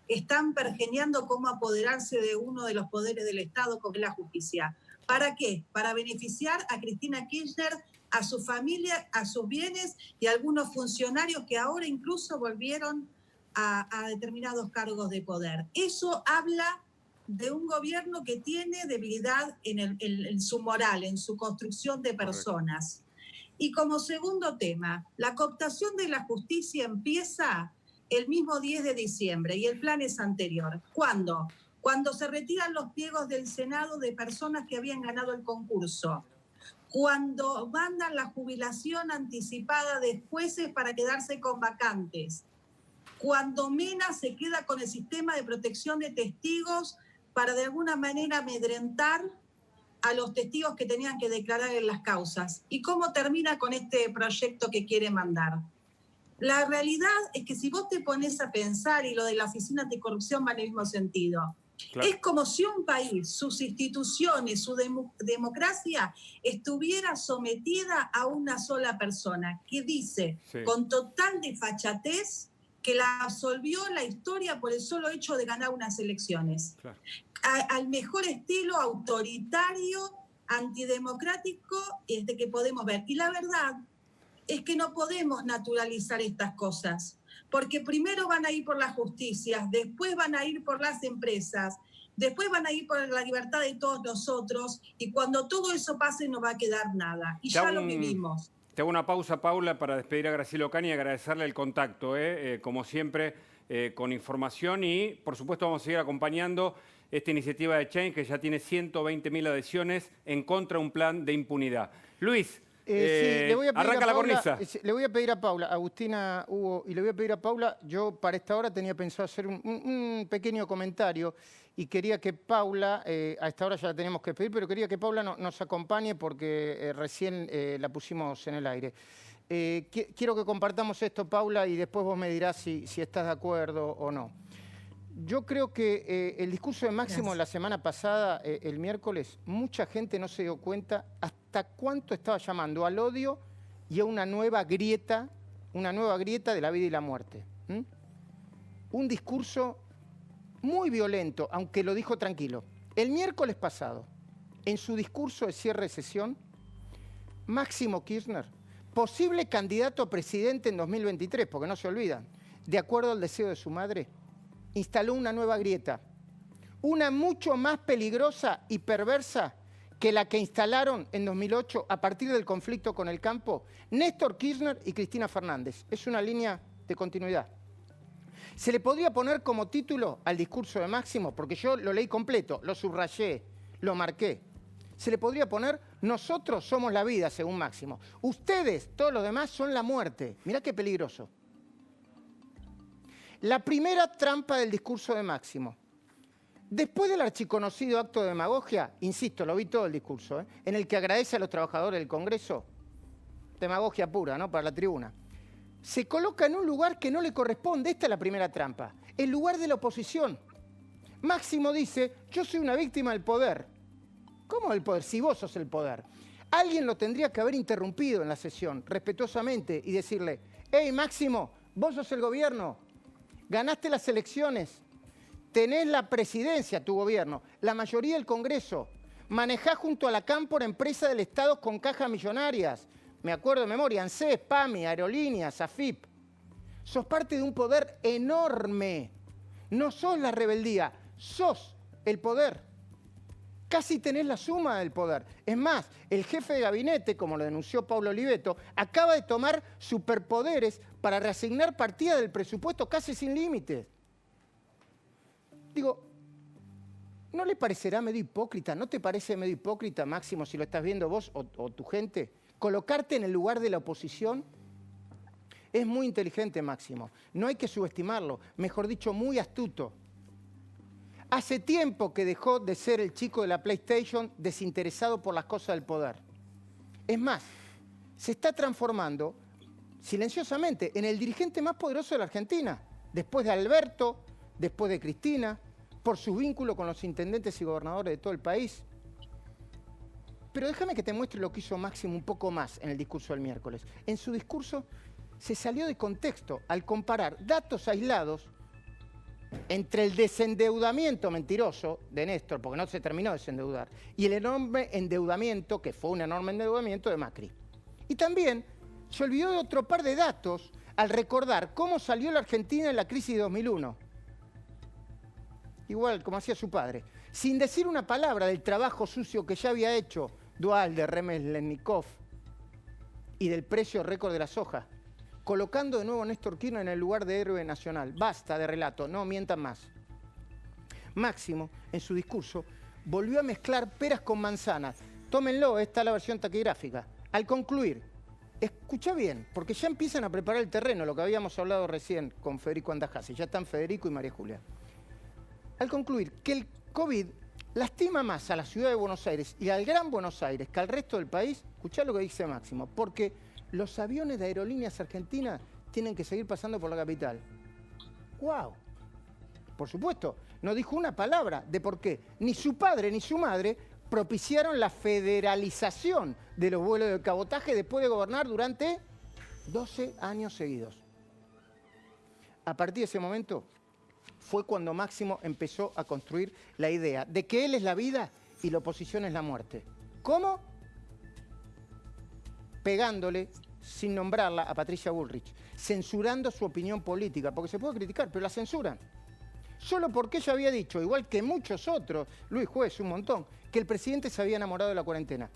están pergeñando cómo apoderarse de uno de los poderes del Estado, como es la justicia. ¿Para qué? Para beneficiar a Cristina Kirchner, a su familia, a sus bienes y a algunos funcionarios que ahora incluso volvieron a determinados cargos de poder. Eso habla de un gobierno que tiene debilidad en su moral, en su construcción de personas. Y como segundo tema, la cooptación de la justicia empieza el mismo 10 de diciembre y el plan es anterior. ¿Cuándo? Cuando se retiran los pliegos del Senado de personas que habían ganado el concurso, cuando mandan la jubilación anticipada de jueces para quedarse con vacantes, cuando Mena se queda con el sistema de protección de testigos para de alguna manera amedrentar a los testigos que tenían que declarar en las causas. ¿Y cómo termina con este proyecto que quiere mandar? La realidad es que si vos te pones a pensar, y lo de la Oficina Anticorrupción va en el mismo sentido, claro, es como si un país, sus instituciones, su democracia estuviera sometida a una sola persona que dice con total desfachatez que la absolvió la historia por el solo hecho de ganar unas elecciones. Claro. Al mejor estilo autoritario, antidemocrático que podemos ver. Y la verdad es que no podemos naturalizar estas cosas, porque primero van a ir por las justicias, después van a ir por las empresas, después van a ir por la libertad de todos nosotros, y cuando todo eso pase no va a quedar nada. Y ya lo vivimos. Te hago una pausa, Paula, para despedir a Graciela Ocaña y agradecerle el contacto, como siempre, con información, y por supuesto vamos a seguir acompañando esta iniciativa de Change, que ya tiene 120.000 adhesiones en contra de un plan de impunidad. Luis, arranca la cornisa. Le voy a pedir a Paula, Agustina, Hugo, y le voy a pedir a Paula, yo para esta hora tenía pensado hacer un pequeño comentario y quería que Paula, a esta hora ya la tenemos que pedir, pero quería que Paula nos acompañe porque recién la pusimos en el aire. Quiero que compartamos esto, Paula, y después vos me dirás si estás de acuerdo o no. Yo creo que el discurso de Máximo la semana pasada, el miércoles, mucha gente no se dio cuenta hasta cuánto estaba llamando al odio y a una nueva grieta de la vida y la muerte. Un discurso muy violento, aunque lo dijo tranquilo. El miércoles pasado, en su discurso de cierre de sesión, Máximo Kirchner, posible candidato a presidente en 2023, porque no se olvidan, de acuerdo al deseo de su madre, instaló una nueva grieta, una mucho más peligrosa y perversa que la que instalaron en 2008 a partir del conflicto con el campo Néstor Kirchner y Cristina Fernández. Es una línea de continuidad. Se le podría poner como título al discurso de Máximo, porque yo lo leí completo, lo subrayé, lo marqué. Se le podría poner, nosotros somos la vida, según Máximo. Ustedes, todos los demás, son la muerte. Mirá qué peligroso. La primera trampa del discurso de Máximo. Después del archiconocido acto de demagogia, insisto, lo vi todo el discurso, en el que agradece a los trabajadores del Congreso, demagogia pura, ¿no?, para la tribuna, se coloca en un lugar que no le corresponde. Esta es la primera trampa, el lugar de la oposición. Máximo dice, yo soy una víctima del poder. ¿Cómo del poder? Si vos sos el poder. Alguien lo tendría que haber interrumpido en la sesión, respetuosamente, y decirle, hey, Máximo, vos sos el gobierno, ganaste las elecciones, tenés la presidencia, tu gobierno, la mayoría del Congreso, manejás junto a la Cámpora empresa del Estado con cajas millonarias. Me acuerdo de memoria, ANSES, PAMI, Aerolíneas, AFIP. Sos parte de un poder enorme. No sos la rebeldía, sos el poder. Casi tenés la suma del poder. Es más, el jefe de gabinete, como lo denunció Pablo Oliveto, acaba de tomar superpoderes para reasignar partidas del presupuesto casi sin límites. Digo, ¿no le parecerá medio hipócrita? ¿No te parece medio hipócrita, Máximo, si lo estás viendo vos o tu gente? Colocarte en el lugar de la oposición. Es muy inteligente, Máximo. No hay que subestimarlo. Mejor dicho, muy astuto. Hace tiempo que dejó de ser el chico de la PlayStation desinteresado por las cosas del poder. Es más, se está transformando silenciosamente en el dirigente más poderoso de la Argentina. Después de Alberto, después de Cristina, por su vínculo con los intendentes y gobernadores de todo el país. Pero déjame que te muestre lo que hizo Máximo un poco más en el discurso del miércoles. En su discurso se salió de contexto al comparar datos aislados entre el desendeudamiento mentiroso de Néstor, porque no se terminó de desendeudar, y el enorme endeudamiento, que fue un enorme endeudamiento de Macri. Y también se olvidó de otro par de datos al recordar cómo salió la Argentina en la crisis de 2001. Igual como hacía su padre, sin decir una palabra del trabajo sucio que ya había hecho Duhalde, Remeslenikov y del precio récord de la soja, colocando de nuevo a Néstor Kirchner en el lugar de héroe nacional. Basta de relato, no mientan más. Máximo, en su discurso, volvió a mezclar peras con manzanas. Tómenlo, esta es la versión taquigráfica. Al concluir, escucha bien, porque ya empiezan a preparar el terreno, lo que habíamos hablado recién con Federico Andajasi. Ya están Federico y María Julia. Al concluir que el COVID lastima más a la ciudad de Buenos Aires y al Gran Buenos Aires que al resto del país, escuchá lo que dice Máximo, porque los aviones de Aerolíneas Argentinas tienen que seguir pasando por la capital. ¡Guau! Por supuesto, no dijo una palabra de por qué. Ni su padre ni su madre propiciaron la federalización de los vuelos de cabotaje después de gobernar durante 12 años seguidos. A partir de ese momento fue cuando Máximo empezó a construir la idea de que él es la vida y la oposición es la muerte. ¿Cómo? Pegándole, sin nombrarla, a Patricia Bullrich, censurando su opinión política, porque se puede criticar, pero la censuran. Solo porque ella había dicho, igual que muchos otros, Luis Juez, un montón, que el presidente se había enamorado de la cuarentena.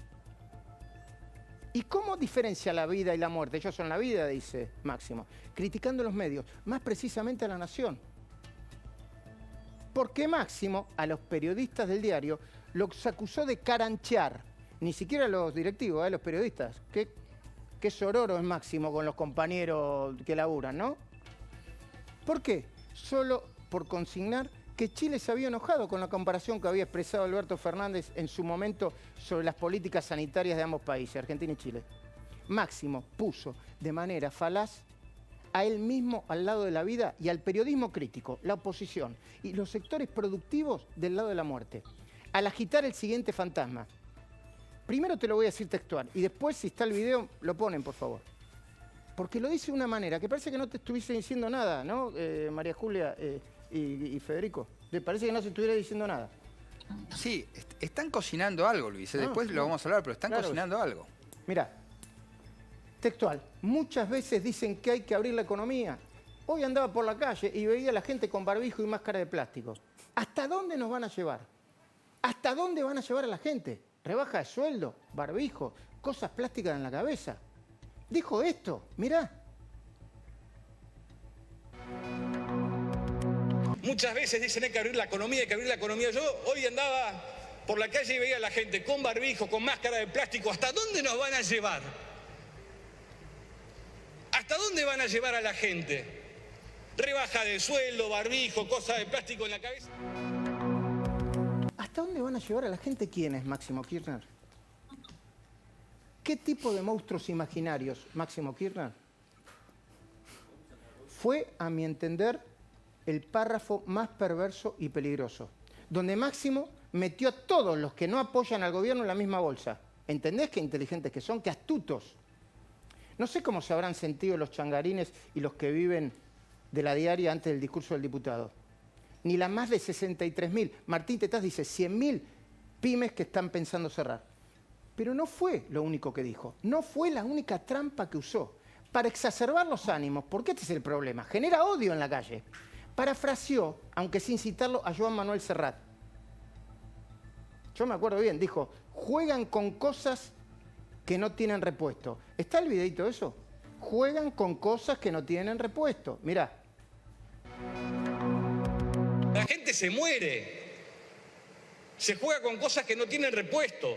¿Y cómo diferencia la vida y la muerte? Ellos son la vida, dice Máximo, criticando los medios, más precisamente a La Nación. Porque Máximo, a los periodistas del diario, los acusó de caranchear, ni siquiera a los directivos, a los periodistas. Qué sororo es Máximo con los compañeros que laburan, ¿no? ¿Por qué? Solo por consignar que Chile se había enojado con la comparación que había expresado Alberto Fernández en su momento sobre las políticas sanitarias de ambos países, Argentina y Chile. Máximo puso de manera falaz a él mismo al lado de la vida y al periodismo crítico, la oposición y los sectores productivos del lado de la muerte. Al agitar el siguiente fantasma. Primero te lo voy a decir textual y después, si está el video, lo ponen, por favor. Porque lo dice de una manera que parece que no te estuviese diciendo nada, ¿no, María Julia y Federico? ¿Te parece que no se estuviera diciendo nada? Sí, están cocinando algo, Luis. Después lo vamos a hablar, pero están cocinando algo. Mirá, textual. Muchas veces dicen que hay que abrir la economía. Hoy andaba por la calle y veía a la gente con barbijo y máscara de plástico. ¿Hasta dónde nos van a llevar? ¿Hasta dónde van a llevar a la gente? Rebaja de sueldo, barbijo, cosas plásticas en la cabeza. Dijo esto, mirá. Muchas veces dicen hay que abrir la economía, hay que abrir la economía. Yo hoy andaba por la calle y veía a la gente con barbijo, con máscara de plástico. ¿Hasta dónde nos van a llevar? ¿Hasta dónde van a llevar a la gente? Rebaja de sueldo, barbijo, cosas de plástico en la cabeza. ¿Hasta dónde van a llevar a la gente? ¿Quién es Máximo Kirchner? ¿Qué tipo de monstruos imaginarios, Máximo Kirchner? Fue, a mi entender, el párrafo más perverso y peligroso, donde Máximo metió a todos los que no apoyan al gobierno en la misma bolsa. ¿Entendés qué inteligentes que son? ¡Qué astutos! No sé cómo se habrán sentido los changarines y los que viven de la diaria antes del discurso del diputado. Ni las más de 63.000, Martín Tetaz dice 100.000 pymes que están pensando cerrar. Pero no fue lo único que dijo, no fue la única trampa que usó para exacerbar los ánimos, porque este es el problema, genera odio en la calle. Parafraseó, aunque sin citarlo, a Joan Manuel Serrat. Yo me acuerdo bien, dijo, juegan con cosas que no tienen repuesto. ¿Está el videito de eso? Juegan con cosas que no tienen repuesto. Mirá. La gente se muere. Se juega con cosas que no tienen repuesto.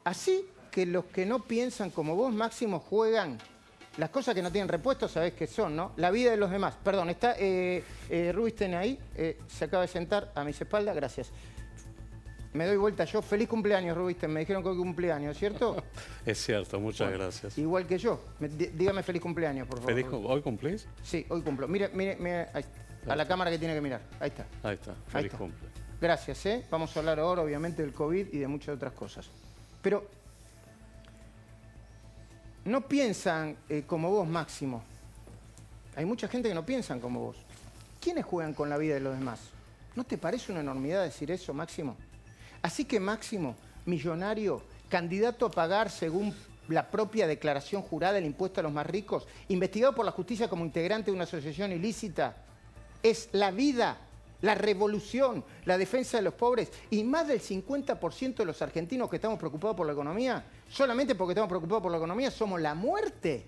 Así que los que no piensan como vos, Máximo, juegan las cosas que no tienen repuesto, sabés qué son, ¿no? La vida de los demás. Perdón, está Rubinstein ahí, se acaba de sentar a mis espaldas, gracias. Me doy vuelta yo. Feliz cumpleaños, Rubinstein. Me dijeron que hoy cumpleaños, ¿cierto? Es cierto, muchas gracias. Igual que yo. Dígame feliz cumpleaños, por favor. ¿Hoy cumplís? Sí, hoy cumplo. Mire, ahí, a la cámara que tiene que mirar. Ahí está. Ahí está, feliz cumple. Gracias, ¿eh? Vamos a hablar ahora, obviamente, del COVID y de muchas otras cosas. Pero no piensan como vos, Máximo. Hay mucha gente que no piensan como vos. ¿Quiénes juegan con la vida de los demás? ¿No te parece una enormidad decir eso, Máximo? Así que Máximo, millonario, candidato a pagar, según la propia declaración jurada, el impuesto a los más ricos, investigado por la justicia como integrante de una asociación ilícita, es la vida, la revolución, la defensa de los pobres, y más del 50% de los argentinos que estamos preocupados por la economía, solamente porque estamos preocupados por la economía, somos la muerte.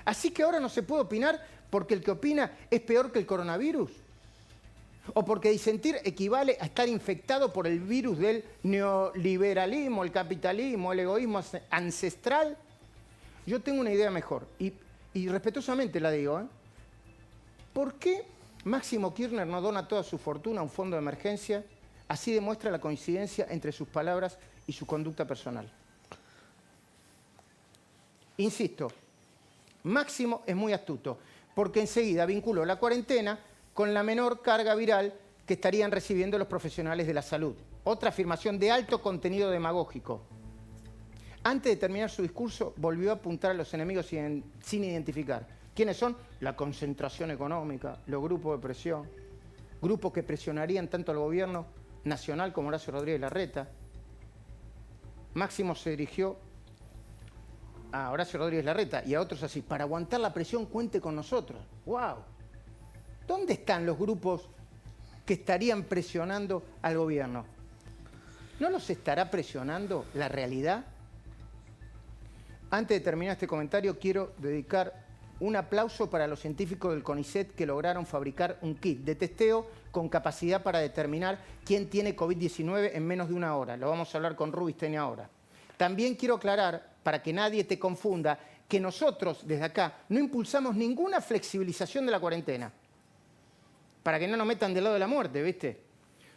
Así que ahora no se puede opinar porque el que opina es peor que el coronavirus. O porque disentir equivale a estar infectado por el virus del neoliberalismo, el capitalismo, el egoísmo ancestral. Yo tengo una idea mejor y respetuosamente la digo. ¿Por qué Máximo Kirchner no dona toda su fortuna a un fondo de emergencia? Así demuestra la coincidencia entre sus palabras y su conducta personal. Insisto, Máximo es muy astuto porque enseguida vinculó la cuarentena con la menor carga viral que estarían recibiendo los profesionales de la salud. Otra afirmación de alto contenido demagógico. Antes de terminar su discurso, volvió a apuntar a los enemigos sin identificar. ¿Quiénes son? La concentración económica, los grupos de presión, grupos que presionarían tanto al gobierno nacional como Horacio Rodríguez Larreta. Máximo se dirigió a Horacio Rodríguez Larreta y a otros así. Para aguantar la presión, cuente con nosotros. ¡Wow! ¿Dónde están los grupos que estarían presionando al gobierno? ¿No los estará presionando la realidad? Antes de terminar este comentario, quiero dedicar un aplauso para los científicos del CONICET que lograron fabricar un kit de testeo con capacidad para determinar quién tiene COVID-19 en menos de una hora. Lo vamos a hablar con Rubinstein ahora. También quiero aclarar, para que nadie te confunda, que nosotros desde acá no impulsamos ninguna flexibilización de la cuarentena. Para que no nos metan del lado de la muerte, ¿viste?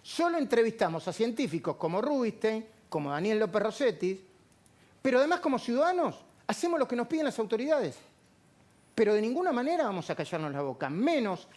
Solo entrevistamos a científicos como Rubinstein, como Daniel López Rossetti, pero además como ciudadanos hacemos lo que nos piden las autoridades. Pero de ninguna manera vamos a callarnos la boca, menos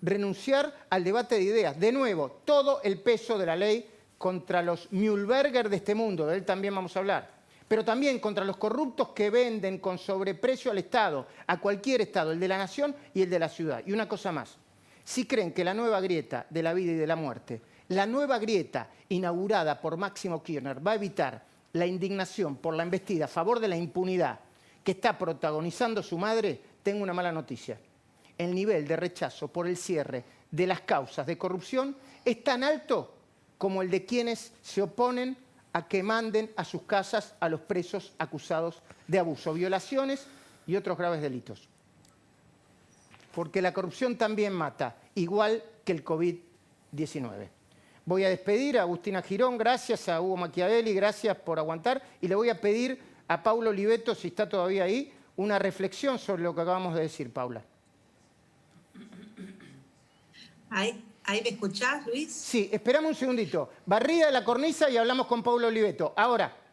renunciar al debate de ideas. De nuevo, todo el peso de la ley contra los Mühlberger de este mundo, de él también vamos a hablar, pero también contra los corruptos que venden con sobreprecio al Estado, a cualquier Estado, el de la nación y el de la ciudad. Y una cosa más. Si creen que la nueva grieta de la vida y de la muerte, la nueva grieta inaugurada por Máximo Kirchner va a evitar la indignación por la embestida a favor de la impunidad que está protagonizando su madre, tengo una mala noticia. El nivel de rechazo por el cierre de las causas de corrupción es tan alto como el de quienes se oponen a que manden a sus casas a los presos acusados de abuso, violaciones y otros graves delitos. porque la corrupción también mata, igual que el COVID-19. Voy a despedir a Agustina Girón, gracias a Hugo Machiavelli, gracias por aguantar, y le voy a pedir a Paula Oliveto, si está todavía ahí, una reflexión sobre lo que acabamos de decir, Paula. ¿Ahí me escuchás, Luis? Sí, esperamos un segundito. Barrida de la cornisa y hablamos con Paula Oliveto. Ahora.